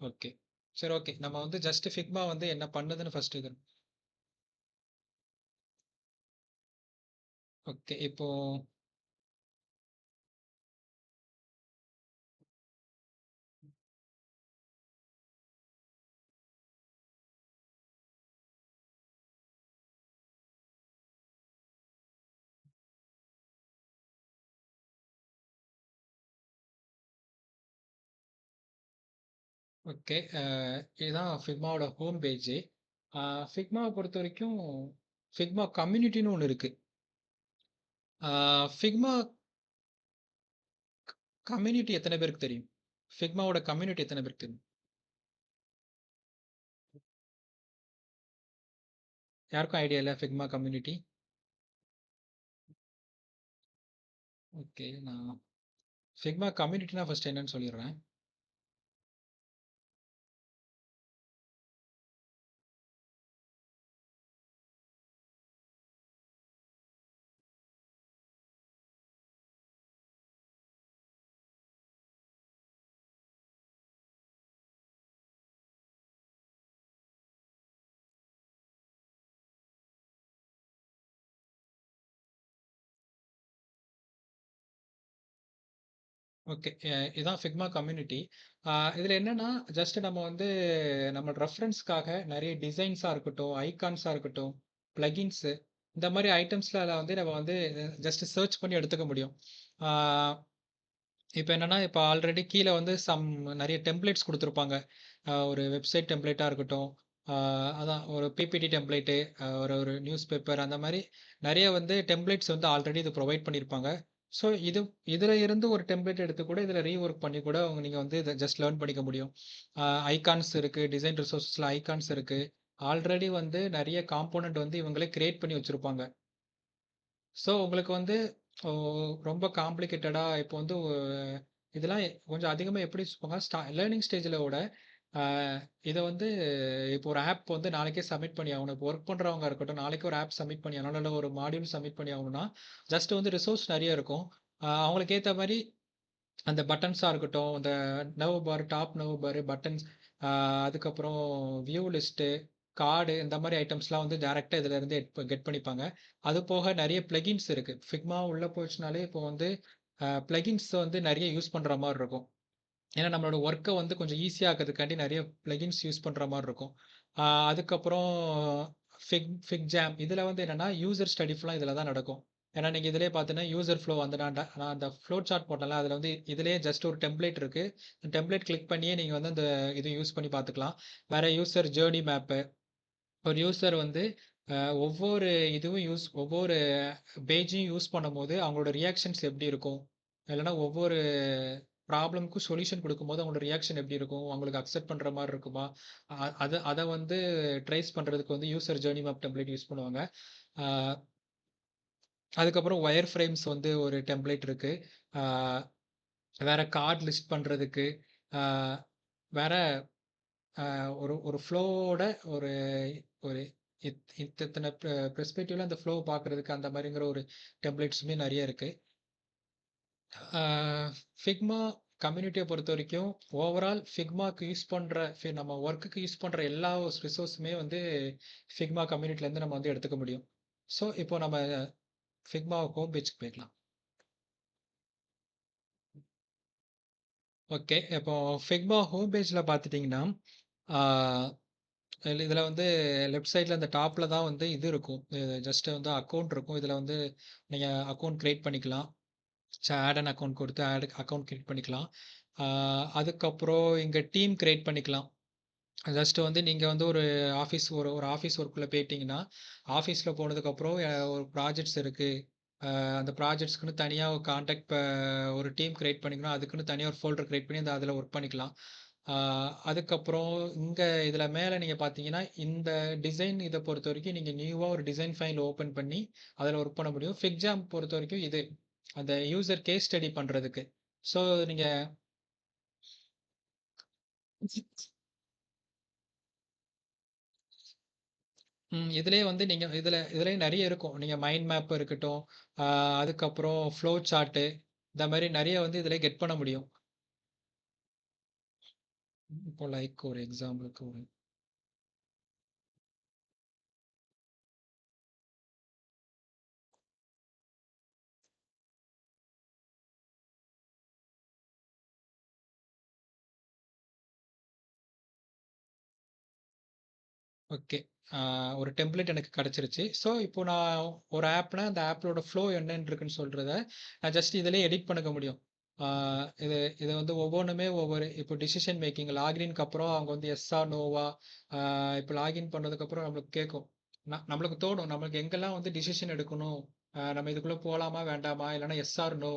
ஓகே. சரி ஓகே. நம்ம வந்து ஜஸ்ட் ஃபிக்மா வந்து என்ன பண்ணுதுன்னு ஃபர்ஸ்ட் இது ஓகே. இப்போ ஓகே. இதுதான் ஃபிக்மாவோட ஹோம் பேஜ். ஃபிக்மாவ பொறுத்தவரைக்கும் ஃபிக்மா கம்யூனிட்டின்னு ஒண்ணு இருக்கு. ஃபிக்மா கம்யூனிட்டி எத்தன பேருக்கு தெரியும்? ஃபிக்மாவோட கம்யூனிட்டி எத்தன பேருக்கு தெரியும்? யாருக்கும் ஐடியா இல்ல ஃபிக்மா கம்யூனிட்டி? ஓகே. நான் ஃபிக்மா கம்யூனிட்டினா ஃபர்ஸ்ட் என்னன்னு சொல்லிடுறேன். ஓகே. இதான் ஃபிக்மா கம்யூனிட்டி. இதுல என்னன்னா, ஜஸ்ட் நம்ம வந்து நம்ம ரெஃபரன்ஸ்க்காக நெறைய டிசைன்ஸா இருக்கட்டும், ஐகான்ஸா இருக்கட்டும், பிளகின்ஸு இந்த மாரி ஐட்டம்ஸ்ல வந்து நம்ம வந்து ஜஸ்ட் சர்ச் பண்ணி எடுத்துக்க முடியும். ஆ இப்ப என்னன்னா, இப்ப ஆல்ரெடி கீழ வந்து நெறைய டெம்ப்ளேட்ஸ் குடுத்திருப்பாங்க. ஒரு வெப்சைட் டெம்ப்ளேட்டா இருக்கட்டும், ஆ அதான் ஒரு பிபிடி டெம்ப்ளேட்டு, ஒரு ஒரு நியூஸ் பேப்பர் அந்த மாரி நெறைய வந்து டெம்ப்ளேட்ஸ் வந்து ஆல்ரெடி இது புரொவைட் பண்ணியிருப்பாங்க. ஸோ இதுல இருந்து ஒரு டெம்ப்ளேட் எடுத்து கூட இதுல ரீவொர்க் பண்ணி கூட நீங்க வந்து இத ஜஸ்ட் லேர்ன் பண்ணிக்க முடியும். ஐகான்ஸ் இருக்கு, டிசைன் ரிசோர்ஸஸ்ல ஐகான்ஸ் இருக்கு. ஆல்ரெடி வந்து நெறைய காம்போனன்ட் வந்து இவங்களே கிரியேட் பண்ணி வச்சிருப்பாங்க. ஸோ உங்களுக்கு வந்து ஓ ரொம்ப காம்ப்ளிகேட்டடா இப்போ வந்து இதெல்லாம் கொஞ்சம் அதிகமா எப்படி சொல்லுவாங்க லேர்னிங் ஸ்டேஜ்ல விட ஆ, இத வந்து இப்போ ஒரு ஆப் வந்து நாளைக்கே சப்மிட் பண்ணி ஆகணும். இப்போ ஒர்க் பண்றவங்க இருக்கட்டும், நாளைக்கு ஒரு ஆப் சப்மிட் பண்ணி ஆகணும். இல்ல ஒரு மாடியூல் சப்மிட் பண்ணி ஆகணும்னா, ஜஸ்ட் வந்து ரிசோர்ஸ் நெறைய இருக்கும். அவங்களுக்கு ஏத்த மாரி அந்த பட்டன்ஸா இருக்கட்டும், இந்த நர்வ் பார், டாப் நர்வ் பார், பட்டன்ஸ் அதுக்கப்புறம் வியூ லிஸ்ட்டு, கார்டு இந்த மாரி ஐட்டம்ஸ்லாம் வந்து டைரக்ட்டா இதுல இருந்து கெட் பண்ணிப்பாங்க. அது போக நெறைய பிளகின்ஸ் இருக்கு. ஃபிக்மா உள்ள போச்சுனாலே இப்போ வந்து பிளகின்ஸ் வந்து நெறைய யூஸ் பண்ற மாரி இருக்கும். ஏன்னா நம்மளோட ஒர்க்க வந்து கொஞ்சம் ஈஸியா ஆக்குறதுக்காண்டி நெறைய பிளகின்ஸ் யூஸ் பண்ற மாரி இருக்கும். அதுக்கப்புறம் ஃபிக் ஜாம் இதுல வந்து என்னன்னா, யூசர் ஸ்டடி ஃபுல்லா இதுல தான் நடக்கும். ஏன்னா நீங்க இதிலேயே பார்த்தீங்கன்னா, யூசர் ஃப்ளோ வந்து நான் அந்த ஃப்ளோ சார்ட் போட்டேன்ல, அதுல வந்து இதிலேயே ஜஸ்ட் ஒரு டெம்ப்ளேட் இருக்கு. டெம்ப்ளேட் கிளிக் பண்ணியே நீங்க வந்து அந்த இது யூஸ் பண்ணி பார்த்துக்கலாம். வேற யூசர் ஜர்னி மேப்பு ஒரு யூசர் வந்து ஒவ்வொரு ஒவ்வொரு பேஜையும் யூஸ் பண்ணும்போது அவங்களோட ரியாக்ஷன்ஸ் எப்படி இருக்கும்? இல்லைன்னா ஒவ்வொரு ப்ராப்ளம்க்கும் சொல்யூஷன் கொடுக்கும்போது அவங்களோட ரியாக்ஷன் எப்படி இருக்கும்? அவங்களுக்கு அக்செப்ட் பண்ற மாரி இருக்குமா? அத வந்து ட்ரேஸ் பண்றதுக்கு வந்து user journey map template use பண்ணுவாங்க. அ அதுக்கப்புறம் வயர் ஃப்ரேம்ஸ் வந்து ஒரு டெம்ப்ளேட் இருக்கு. அ வேற கார்ட் லிஸ்ட் பண்றதுக்கு, அ வேற ஒரு ஒரு ஃப்ளோவோட ஒரு ஒரு இத்தன பெர்ஸ்பெக்டிவ்ல அந்த ஃப்ளோ பார்க்கறதுக்கு அந்த மாரிங்கிற ஒரு டெம்ப்ளேட்ஸுமே நெறைய இருக்கு. ஆ ஃபிக்மா கம்யூனிட்டிய பொறுத்தவரைக்கும், ஓவரால் ஃபிக்மாக்கு யூஸ் பண்ற நம்ம ஒர்க்குக்கு யூஸ் பண்ற எல்லா ரிசோர்ஸுமே வந்து ஃபிக்மா கம்யூனிட்டிலேருந்து நம்ம வந்து எடுத்துக்க முடியும். ஸோ, இப்போ நம்ம ஃபிக்மா ஹோம் பேஜ்க்கு போயிக்கலாம். ஓகே. இப்போ ஃபிக்மா ஹோம் பேஜ்ல பார்த்துட்டீங்கன்னா, ஆ இதுல வந்து லெஃப்ட் சைட்ல அந்த டாப்ல தான் வந்து இது இருக்கும். ஜஸ்ட் வந்து அக்கவுண்ட் இருக்கும். இதுல வந்து நீங்க அக்கவுண்ட் கிரியேட் பண்ணிக்கலாம். ஆட் அன் அக்கவுண்ட் கொடுத்து அக்கவுண்ட் கிரியேட் பண்ணிக்கலாம். அதுக்கப்புறம் இங்க டீம் கிரியேட் பண்ணிக்கலாம். ஜஸ்ட் வந்து நீங்க வந்து ஒரு ஒரு ஆஃபீஸ் ஒர்க்குள்ள போயிட்டீங்கன்னா, ஆஃபீஸ்ல போனதுக்கப்புறம் ஒரு ப்ராஜெக்ட்ஸ் இருக்கு. அந்த ப்ராஜெக்ட்ஸ்க்குன்னு தனியா ஒரு கான்டாக்ட் ஒரு டீம் கிரியேட் பண்ணிக்கணும். அதுக்குன்னு தனியா ஒரு ஃபோல்டர் கிரியேட் பண்ணி அதில ஒர்க் பண்ணிக்கலாம். ஆ அதுக்கப்புறம் இங்க இதில மேல நீங்க பார்த்தீங்கன்னா, இந்த டிசைன் இத பொறுத்தவரைக்கும் நீங்க நியூவா ஒரு டிசைன் ஃபைல் ஓப்பன் பண்ணி அதில ஒர்க் பண்ண முடியும். ஃபிக்ஜாம் பொறுத்தவரைக்கும் இது அந்த யூசர் கேஸ் ஸ்டடி பண்றதுக்கு. ஸோ நீங்க இதுலயே வந்து நீங்க இதுலயே நெறைய இருக்கும். நீங்க மைண்ட் மேப் இருக்கட்டும், ஆ அதுக்கப்புறம் ஃப்ளோ சார்ட் இந்த மாரி நெறைய வந்து இதுலயே கெட் பண்ண முடியும். இப்போ லைக் ஒரு எக்ஸாம்பிளுக்கு ஒரு ஓகே. ஆ ஒரு டெம்ப்ளேட் எனக்கு கிடைச்சிருச்சு. ஸோ, இப்போ நான் ஒரு ஆப்னா, அந்த ஆப்போட ஃப்ளோ என்னன்னு இருக்குன்னு சொல்றத, நான் ஜஸ்ட் இதிலயே எடிட் பண்ணிக்க முடியும். ஆ இது இது வந்து ஒவ்வொன்னுமே ஒவ்வொரு இப்போ டிசிஷன் மேக்கிங் லாகின்க்கு அப்புறம் அவங்க வந்து எஸ்ஸா, நோவா இப்போ லாகின் பண்ணதுக்கப்புறம் நம்மளுக்கு கேட்கும். நம்மளுக்கு தோணும். நம்மளுக்கு எங்கெல்லாம் வந்து டிசிஷன் எடுக்கணும். நம்ம இதுக்குள்ள போலாமா, வேண்டாமா? இல்லன்னா எஸ் ஆர் நோ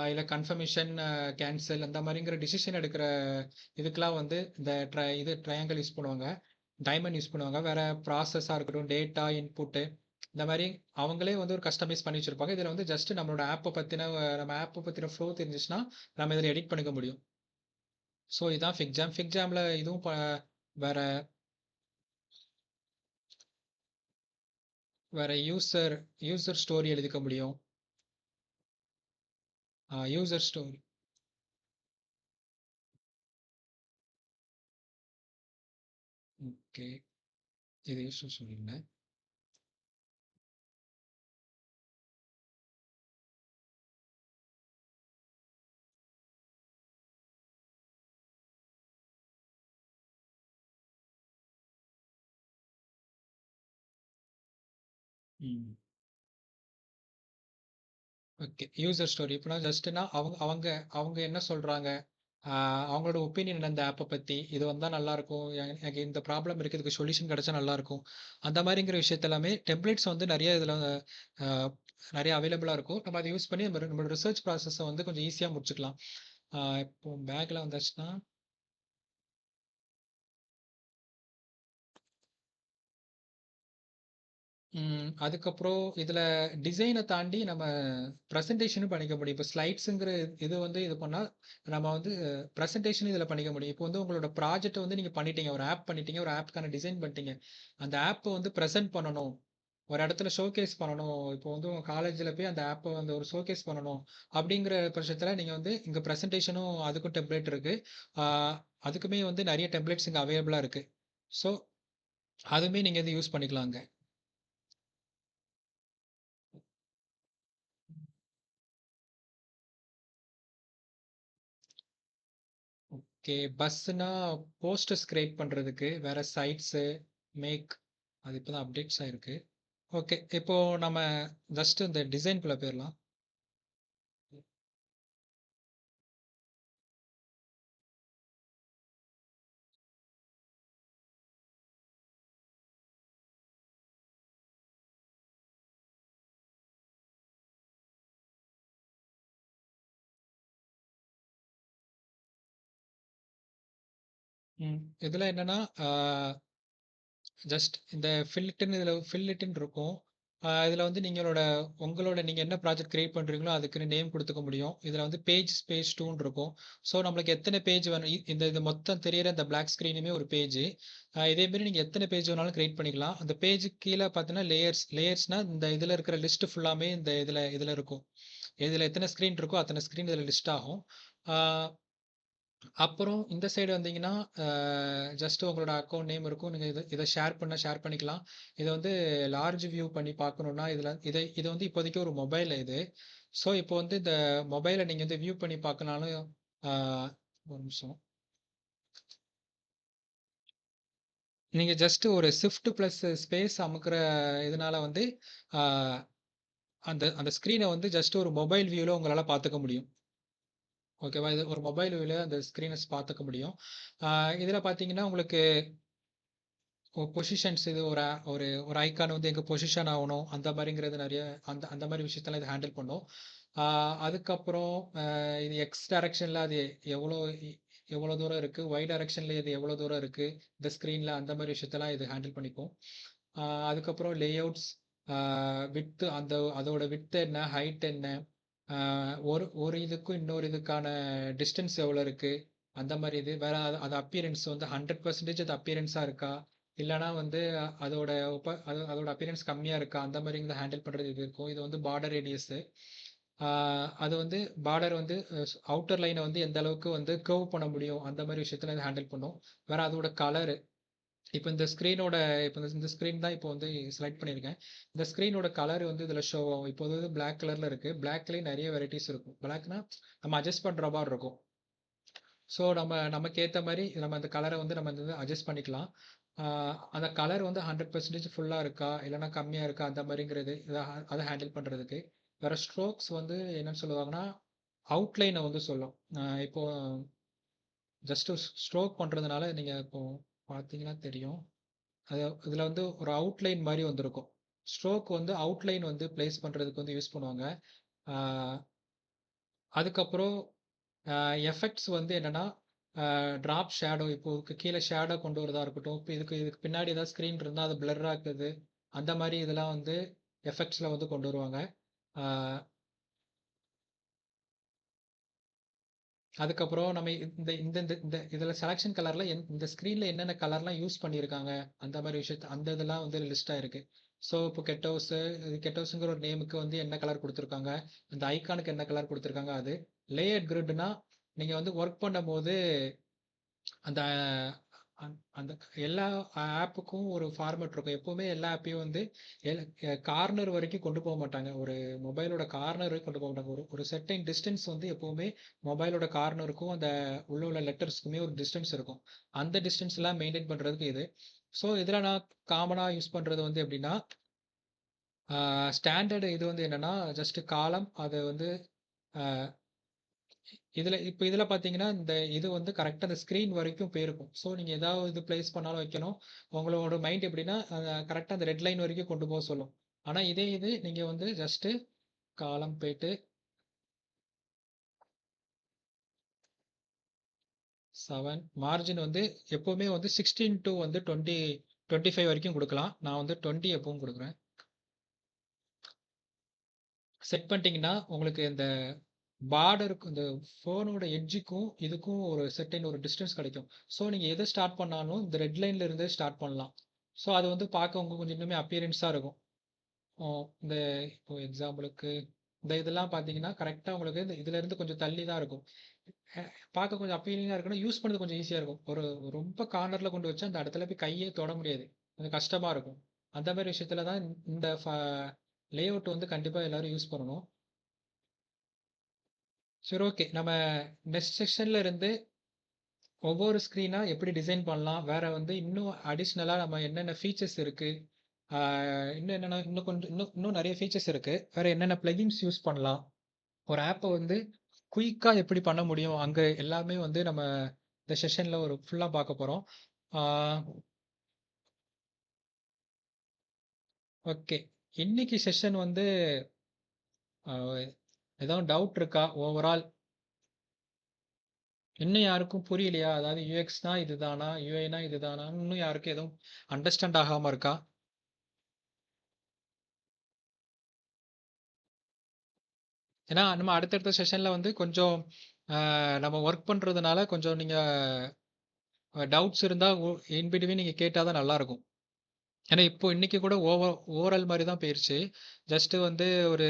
இல்ல கன்ஃபர்மேஷன், கேன்சல் அந்த மாரிங்கிற டிசிஷன் எடுக்கிற இதுக்கெல்லாம் வந்து இந்த ட்ரையாங்கிள் யூஸ் பண்ணுவாங்க. டைமண்ட் யூஸ் பண்ணுவாங்க. வேற ப்ராசஸா இருக்கட்டும், டேட்டா இன்புட்டு இந்த மாரி அவங்களே வந்து ஒரு கஸ்டமைஸ் பண்ணி வச்சிருப்பாங்க. இதுல வந்து ஜஸ்ட் நம்மளோட நம்ம ஆப்ப பத்தின ஃப்ளோ தெரிஞ்சுச்சுன்னா, நம்ம இதுல எடிட் பண்ணிக்க முடியும். ஸோ இதான் ஃபிக்ஜாம். ஃபிக்ஜாம்ல இதுவும் வேற வேற யூசர் ஸ்டோரி எழுதிக்க முடியும். User story okay. இது யூசர் சொல்லியிருந்தேன். ம். ஓகே. User story. இப்பனா ஜஸ்ட்னா அவங்க அவங்க அவங்க என்ன சொல்றாங்க? அவங்களோட ஒப்பீனியன் என்ன இந்த ஆப்ப பத்தி? இது வந்தா நல்லாருக்கும். எனக்கு இந்த ப்ராப்ளம் இருக்கு. இதுக்கு சொல்யூஷன் கிடைச்சா நல்லாருக்கும். அந்த மாரிங்கிற விஷயத்த எல்லாமே டெம்ப்ளேட்ஸ் வந்து நெறைய இதுல அ நெறைய அவைலபிளா இருக்கும். நம்ம அத யூஸ் பண்ணி நம்மளோட ரிசர்ச் ப்ராசஸ வந்து கொஞ்சம் ஈஸியா முடிச்சுக்கலாம். இப்போ பேக்ல வந்தாச்சுன்னா அதுக்கப்புறம் இதுல டிசைன தாண்டி நம்ம பிரசன்டேஷனும் பண்ணிக்க முடியும். இப்ப ஸ்லைட்ஸ்ங்கிற இது வந்து இது பண்ணா, நம்ம வந்து பிரசன்டேஷன் இதுல பண்ணிக்க முடியும். இப்போ வந்து உங்களோட ப்ராஜெக்ட்ட வந்து நீங்க பண்ணிட்டீங்க. ஒரு ஆப் பண்ணிட்டீங்க. ஒரு ஆப்க்கான டிசைன் பண்ணிட்டீங்க. அந்த ஆப்ப வந்து பிரசன்ட் பண்ணணும். ஒரு இடத்துல ஷோகேஸ் பண்ணணும். இப்போ வந்து உங்க காலேஜ்ல போய் அந்த ஆப்ப வந்து ஒரு ஷோகேஸ் பண்ணணும். அப்படிங்கிற பட்சத்துல நீங்க வந்து இங்க பிரசன்டேஷனும் அதுக்கும் டெம்ப்ளேட் இருக்கு. ஆ அதுக்குமே வந்து நெறைய டெம்ப்ளேட்ஸ் இங்க அவைலபிளா இருக்கு. ஸோ, அதுவுமே நீங்க வந்து யூஸ் பண்ணிக்கலாங்க. ஓகே. பஸ்ஸுனா போஸ்டர்ஸ் கிரியேட் பண்றதுக்கு, வேற சைட்ஸு, மேக் அது இப்ப தான் அப்டேட்ஸ் ஆயிருக்கு. ஓகே. இப்போ நம்ம ஜஸ்ட் இந்த டிசைன்குள்ள போயிரலாம். இதுல என்னன்னா, ஆ ஜஸ்ட் இந்த ஃபில் இட்ன்னு இருக்கும். இதுல வந்து நீங்க என்ன ப்ராஜெக்ட் கிரியேட் பண்றீங்களோ, அதுக்குன்னு நேம் குடுத்துக்க முடியும். இதுல வந்து பேஜ் ஸ்பேஸ் 2ன்னு இருக்கும். ஸோ நம்மளுக்கு எத்தன பேஜ் வேணும் இது மொத்தம் தெரியிற இந்த பிளாக் ஸ்க்ரீனுமே ஒரு பேஜு. இதே மாரி நீங்க எத்தன பேஜ் வேணாலும் கிரியேட் பண்ணிக்கலாம். அந்த பேஜுக்கு கீழ பார்த்தீங்கன்னா லேயர்ஸ்னா இந்த இதுல இருக்கிற லிஸ்ட் ஃபுல்லாமே இந்த இதுல இதுல இருக்கும். இதுல எத்தன ஸ்க்ரீன் இருக்கோ, அத்தன ஸ்க்ரீன் இதுல லிஸ்ட் ஆகும். ஆ அப்புறம் இந்த சைடு வந்தீங்கன்னா, ஜஸ்ட் உங்களோட அக்கவுண்ட் நேம் இருக்கும். நீங்க இத ஷேர் பண்ணிக்கலாம். இத வந்து லார்ஜ் வியூ பண்ணி பார்க்கணும்னா, இது வந்து இப்போதைக்கு ஒரு மொபைல் இது. ஸோ, இப்போ வந்து இந்த மொபைல நீங்க வந்து வியூ பண்ணி பார்க்கனாலும், ஆ ஒரு நிமிஷம். நீங்க ஜஸ்ட் ஒரு ஷிஃப்ட் பிளஸ் ஸ்பேஸ் அமுக்குற இதனால வந்து, ஆ அந்த அந்த ஸ்க்ரீன வந்து ஜஸ்ட் ஒரு மொபைல் வியூல உங்களால பார்த்துக்க முடியும். ஓகேவா? இது ஒரு மொபைல் வியூல அந்த ஸ்க்ரீன பார்த்துக்க முடியும். ஆ இதுல பார்த்தீங்கன்னா, உங்களுக்கு பொசிஷன்ஸ் இது ஒரு ஒரு ஒரு ஐகான் வந்து எங்கே பொசிஷன் ஆகணும் அந்த மாதிரிங்கிறது நிறைய அந்த அந்த மாதிரி விஷயத்தெல்லாம் இது ஹேண்டில் பண்ணும். அதுக்கப்புறம் இது எக்ஸ் டைரக்ஷனில் அது எவ்வளோ எவ்வளோ தூரம் இருக்குது, ஒய் டைரக்ஷனில் இது எவ்வளோ தூரம் இருக்குது இந்த ஸ்க்ரீனில், அந்த மாதிரி விஷயத்தெல்லாம் இது ஹேண்டில் பண்ணிக்கும். அதுக்கப்புறம் லேஅவுட்ஸ், வித்து அந்த அதோட வித்து என்ன, ஹைட் என்ன, ஒரு ஒரு இதுக்கும் இன்னொரு இதுக்கான டிஸ்டன்ஸ் எவ்வளோ இருக்குது, அந்த மாதிரி இது வேற அது அப்பியரன்ஸ் வந்து 100% அது அப்பியரன்ஸாக இருக்கா, இல்லைனா வந்து அதோட அதோட அப்பியரன்ஸ் கம்மியாக இருக்கா, அந்த மாதிரி இதை ஹேண்டில் பண்ணுறது இது இருக்கும். இது வந்து பார்டர் ரேடியஸு. அது வந்து பார்டர் வந்து அவுட்டர் லைனை வந்து எந்த அளவுக்கு வந்து கர்வ் பண்ண முடியும் அந்த மாதிரி விஷயத்துல இது ஹேண்டில் பண்ணும். வேற அதோட கலரு, இப்போ இந்த ஸ்க்ரீனோட இப்போ இந்த ஸ்க்ரீன் தான் இப்போ வந்து செலக்ட் பண்ணியிருக்கேன். இந்த ஸ்க்ரீனோட கலர் வந்து இதில் ஷோ ஆகும். இப்போ வந்து பிளாக் கலரில் இருக்குது. பிளாக்லேயே நிறைய வெரைட்டிஸ் இருக்கும். பிளாக்னா நம்ம அட்ஜஸ்ட் பண்ணுற மாதிரி இருக்கும். ஸோ நமக்கு ஏற்ற மாதிரி நம்ம அந்த கலரை வந்து நம்ம வந்து அட்ஜஸ்ட் பண்ணிக்கலாம். அந்த கலர் வந்து 100% ஃபுல்லாக இருக்கா, இல்லைனா கம்மியாக இருக்கா, அந்த மாதிரிங்கிறது அதை ஹேண்டில் பண்ணுறதுக்கு. வேற ஸ்ட்ரோக்ஸ் வந்து என்னன்னு சொல்லுவாங்கன்னா அவுட்லைனை வந்து சொல்லும். இப்போ ஜஸ்ட் ஸ்ட்ரோக் பண்ணுறதுனால நீங்கள் இப்போ பார்த்தீங்கன்னா தெரியும். அது இதில் வந்து ஒரு அவுட்லைன் மாதிரி வந்திருக்கும். ஸ்ட்ரோக் வந்து அவுட்லைன் வந்து பிளேஸ் பண்ணுறதுக்கு வந்து யூஸ் பண்ணுவாங்க. அதுக்கப்புறம் எஃபெக்ட்ஸ் வந்து என்னன்னா ட்ராப் ஷேடோ, இப்போ இதுக்கு கீழே ஷேடோ கொண்டு வரதா இருக்கட்டும், இப்போ இதுக்கு பின்னாடி ஏதாவது ஸ்க்ரீன் இருந்தால் அது பிளர் ஆக்குது, அந்த மாதிரி இதெல்லாம் வந்து எஃபெக்ட்ஸில் வந்து கொண்டு வருவாங்க. அதுக்கப்புறம் நம்ம இந்த இந்த இந்த இந்த இதில் செலெக்ஷன் கலரில் இந்த ஸ்க்ரீனில் என்னென்ன கலர்லாம் யூஸ் பண்ணியிருக்காங்க அந்த மாதிரி விஷயத்த அந்த இதெல்லாம் வந்து லிஸ்ட்டாக இருக்குது. ஸோ இப்போ கெட்டோஸுங்கிற ஒரு நேமுக்கு வந்து என்ன கலர் கொடுத்துருக்காங்க, அந்த ஐகானுக்கு என்ன கலர் கொடுத்துருக்காங்க, அது லேயர் கிரிட்னா நீங்கள் வந்து ஒர்க் பண்ணும்போது அந்த அந்த எல்லா ஆப்புக்கும் ஒரு ஃபார்மேட் இருக்கும். எப்போவுமே எல்லா ஆப்பையும் வந்து கார்னர் வரைக்கும் கொண்டு போக மாட்டாங்க. ஒரு மொபைலோட கார்னர் வரைக்கும் கொண்டு போக மாட்டாங்க. ஒரு செர்டைன் டிஸ்டன்ஸ் வந்து எப்போவுமே மொபைலோட கார்னருக்கும் அந்த உள்ள லெட்டர்ஸ்க்குமே ஒரு டிஸ்டன்ஸ் இருக்கும். அந்த டிஸ்டன்ஸ்லாம் மெயின்டைன் பண்ணுறதுக்கு இது. ஸோ இதில் நான் காமனாக யூஸ் பண்ணுறது வந்து எப்படின்னா, ஸ்டாண்டர்டு இது வந்து என்னன்னா ஜஸ்ட் காலம் அது வந்து இதில் பார்த்தீங்கன்னா இந்த இது வந்து கரெக்டாக அந்த ஸ்க்ரீன் வரைக்கும் போயிருக்கும். ஸோ நீங்கள் ஏதாவது இது பிளேஸ் பண்ணாலும் வைக்கணும். உங்களோட மைண்ட் எப்படின்னா கரெக்டாக அந்த ரெட் லைன் வரைக்கும் கொண்டு போக சொல்லும். ஆனால் இதே இது நீங்கள் வந்து ஜஸ்ட்டு காலம் போயிட்டு 7 மார்ஜின் வந்து எப்போவுமே வந்து 16 to வந்து 25 வரைக்கும் கொடுக்கலாம். நான் வந்து 20 எப்பவும் கொடுக்குறேன். செட் பண்ணிட்டீங்கன்னா உங்களுக்கு இந்த பார்டருக்கு இந்த ஃபோனோட எட்ஜுக்கும் இதுக்கும் ஒரு செர்டைன் ஒரு டிஸ்டன்ஸ் கிடைக்கும். ஸோ நீங்கள் எதை ஸ்டார்ட் பண்ணாலும் இந்த ரெட் லைன்ல இருந்தே ஸ்டார்ட் பண்ணலாம். ஸோ அது வந்து பார்க்க உங்களுக்கு கொஞ்சம் இன்னுமே அப்பியரன்ஸாக இருக்கும். இந்த இப்போ எக்ஸாம்பிளுக்கு இந்த இதெல்லாம் பார்த்தீங்கன்னா கரெக்டாக உங்களுக்கு இந்த இதுல இருந்து கொஞ்சம் தள்ளி தான் இருக்கும். பார்க்க கொஞ்சம் அப்பீலிங்காக இருக்கணும், யூஸ் பண்ணுறது கொஞ்சம் ஈஸியாக இருக்கும். ரொம்ப கார்னரில் கொண்டு வச்சா அந்த இடத்துல போய் கையே தொட முடியாது, கொஞ்சம் கஷ்டமாக இருக்கும். அந்த மாதிரி விஷயத்துல தான் இந்த லேஅவுட் வந்து கண்டிப்பாக எல்லாரும் யூஸ் பண்ணணும். சரி, ஓகே. நம்ம நெக்ஸ்ட் செக்ஷன்ல இருந்து ஒவ்வொரு ஸ்க்ரீனா எப்படி டிசைன் பண்ணலாம், வேற வந்து இன்னும் அடிஷ்னலாக நம்ம என்னென்ன ஃபீச்சர்ஸ் இருக்கு, இன்னும் என்னென்ன இன்னும் கொஞ்சம் இன்னும் நிறைய ஃபீச்சர்ஸ் இருக்கு, வேற என்னென்ன பிளகின்ஸ் யூஸ் பண்ணலாம், ஒரு ஆப்பை வந்து குயிக்காக எப்படி பண்ண முடியும், அங்கே எல்லாமே வந்து நம்ம இந்த செஷன்ல ஒரு ஃபுல்லாக பார்க்க போகிறோம். ஓகே, இன்னைக்கு செஷன் வந்து ஏதாவது டவுட் இருக்கா ஓவரால்? இன்னும் யாருக்கும் புரியலையா? அதாவது யூஎக்ஸ்னா இதுதானா, யூஐனா இதுதானா, இன்னும் யாருக்கும் எதுவும் அண்டர்ஸ்டாண்ட் ஆகாம இருக்கா? ஏன்னா நம்ம அடுத்தடுத்த செஷன்ல வந்து கொஞ்சம் நம்ம ஒர்க் பண்றதுனால கொஞ்சம் நீங்க டவுட்ஸ் இருந்தா இன் பிட்வீன் நீங்க கேட்டாதான் நல்லா இருக்கும். ஏன்னா இப்போ இன்னைக்கு கூட ஓவரால் மாதிரி தான் போயிருச்சு. ஜஸ்ட் வந்து ஒரு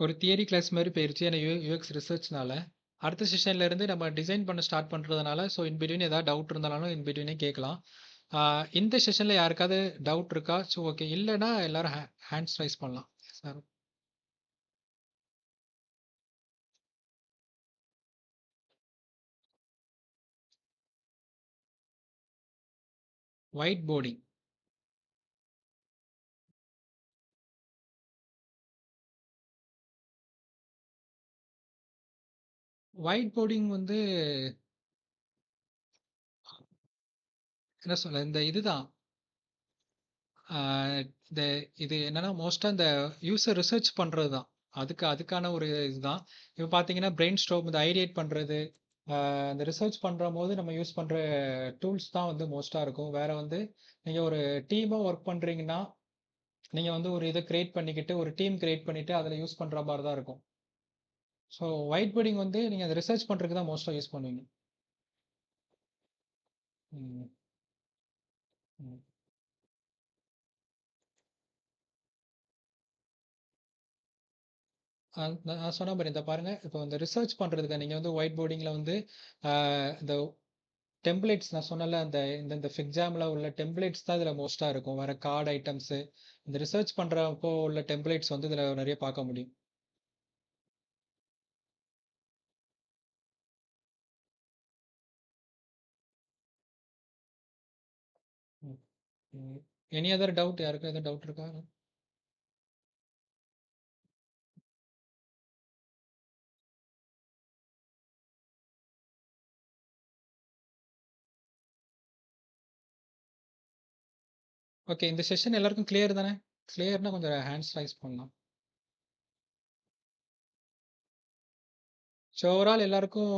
ஒரு தியரி கிளாஸ் மாதிரி போயிருச்சு. ஏன்னா யூஎக்ஸ் ரிசர்ச்னால அடுத்த செஷன்ல இருந்து நம்ம டிசைன் பண்ண ஸ்டார்ட் பண்றதுனால ஸோ இன் பிட்வீன் ஏதாவது டவுட் இருந்தாலும் இன் பிட்வீனே கேட்கலாம். இந்த செஷன்ல யாருக்காவது டவுட் இருக்கா? ஸோ ஓகே, இல்லைன்னா எல்லாரும் ஹேண்ட்ஸ் ரைஸ் பண்ணலாம் sir. White boarding. White boarding வந்து என்ன சொல்ல இந்த இதுதான் இந்த இது என்னன்னா மோஸ்ட்டாக இந்த யூசர் ரிசர்ச் பண்ணுறது தான். அதுக்கான ஒரு இதுதான். இப்போ பார்த்தீங்கன்னா பிரெயின் ஸ்ட்ரோம் இந்த ஐடியேட் பண்ணுறது, இந்த ரிசர்ச் பண்ணுற போது நம்ம யூஸ் பண்ணுற டூல்ஸ் தான் வந்து மோஸ்ட்டாக இருக்கும். வேற வந்து நீங்கள் ஒரு டீமாக ஒர்க் பண்ணுறீங்கன்னா நீங்கள் வந்து ஒரு இதை கிரியேட் பண்ணிக்கிட்டு ஒரு டீம் கிரியேட் பண்ணிட்டு அதில் யூஸ் பண்ணுற மாதிரி தான் இருக்கும். ஸோ ஒயிட் போர்டிங் வந்து நீங்கள் அதை ரிசர்ச் பண்ணுறதுக்கு தான் மோஸ்ட்டாக யூஸ் பண்ணுவீங்க. ம், ம். நான் சொன்ன மாதிரி இந்த பாருங்க இப்போ இந்த ரிசர்ச் பண்ணுறதுக்கு நீங்கள் வந்து ஒயிட் போர்டிங்கில் வந்து இந்த டெம்ப்ளேட்ஸ் நான் சொன்னல அந்த இந்த ஃபிக்ஜாமில் உள்ள டெம்ப்ளேட்ஸ் தான் இதில் மோஸ்ட்டாக இருக்கும். வேறு கார்டு ஐட்டம்ஸு இந்த ரிசர்ச் பண்ணுறப்போ உள்ள டெம்ப்ளேட்ஸ் வந்து இதில் நிறைய பார்க்க முடியும். Any other doubt? யாருக்கும் எதுவும் டவுட் இருக்கா? ஓகே, இந்த செஷன் எல்லாருக்கும் கிளியர் தானே? கிளியர்னா கொஞ்சம் ஹேண்ட்ஸ் ரைஸ் பண்ணலாம். ஸோ ஓவரால் எல்லாருக்கும்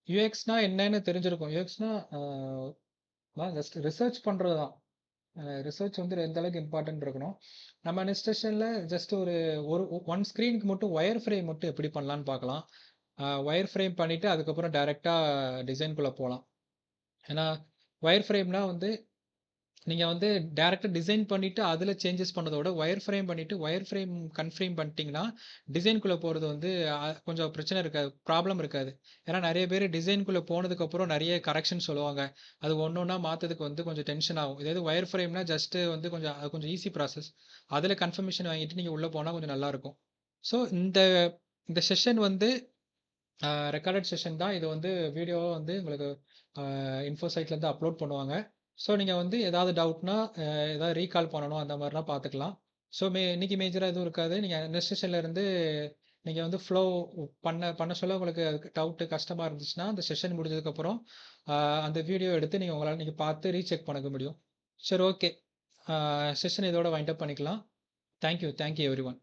யூஎக்ஸ்னா என்னன்னு தெரிஞ்சிருக்கும். யூஎக்ஸ்னா ஜஸ்ட் ரிசர்ச் பண்ணுறது தான். ரிசர்ச் வந்து எந்த அளவுக்கு இம்பார்ட்டன்ட் இருக்கணும். நம்ம நெக்ஸ்ட் செஷனில் ஜஸ்ட் ஒரு ஒரு ஒன் ஸ்க்ரீனுக்கு மட்டும் ஒயர் ஃப்ரேம் மட்டும் எப்படி பண்ணலான்னு பார்க்கலாம். ஒயர் ஃப்ரேம் பண்ணிவிட்டு அதுக்கப்புறம் டைரெக்டாக டிசைன்குள்ளே போகலாம். ஏன்னா ஒயர் ஃப்ரேம்னா வந்து நீங்கள் வந்து டேரெக்டாக டிசைன் பண்ணிவிட்டு அதில் சேஞ்சஸ் பண்ணதோட ஒயர் ஃப்ரேம் பண்ணிவிட்டு ஒயர் ஃப்ரேம் கன்ஃப்ரேம் பண்ணிட்டீங்கன்னா டிசைன்குள்ளே போகிறது வந்து கொஞ்சம் பிரச்சனை இருக்காது, ப்ராப்ளம் இருக்காது. ஏன்னா நிறைய பேர் டிசைன்குள்ளே போனதுக்கப்புறம் நிறைய கரெக்ஷன் சொல்லுவாங்க. அது ஒன்று ஒன்றா மாற்றதுக்கு வந்து கொஞ்சம் டென்ஷன் ஆகும். இதாவது ஒயர் ஃப்ரேம்னா ஜஸ்ட்டு வந்து கொஞ்சம் அது கொஞ்சம் ஈஸி ப்ராசஸ். அதில் கன்ஃபர்மேஷன் வாங்கிட்டு நீங்கள் உள்ளே போனால் கொஞ்சம் நல்லாயிருக்கும். ஸோ இந்த இந்த செஷன் வந்து ரெக்கார்டட் செஷன் தான். இது வந்து வீடியோவாக வந்து உங்களுக்கு இன்ஃபோ சைட்லேருந்து அப்லோட் பண்ணுவாங்க. ஸோ நீங்கள் வந்து ஏதாவது டவுட்னா ஏதாவது ரீகால் பண்ணணும் அந்த மாதிரிலாம் பார்த்துக்கலாம். ஸோ இன்னைக்கு மேஜராக எதுவும் இருக்காது. நீங்கள் நெக்ஸ்ட் செஷன்ல இருந்து நீங்கள் வந்து ஃப்ளோ பண்ண பண்ண சொல்ல உங்களுக்கு அதுக்கு டவுட்டு கஷ்டமாக இருந்துச்சுன்னா அந்த செஷன் முடிஞ்சதுக்கப்புறம் அந்த வீடியோ எடுத்து உங்களால் நீங்கள் பார்த்து ரீசெக் பண்ணிக்க முடியும். சரி, ஓகே. செஷன் இதோட வைண்ட் அப் பண்ணிக்கலாம். Thank you every one.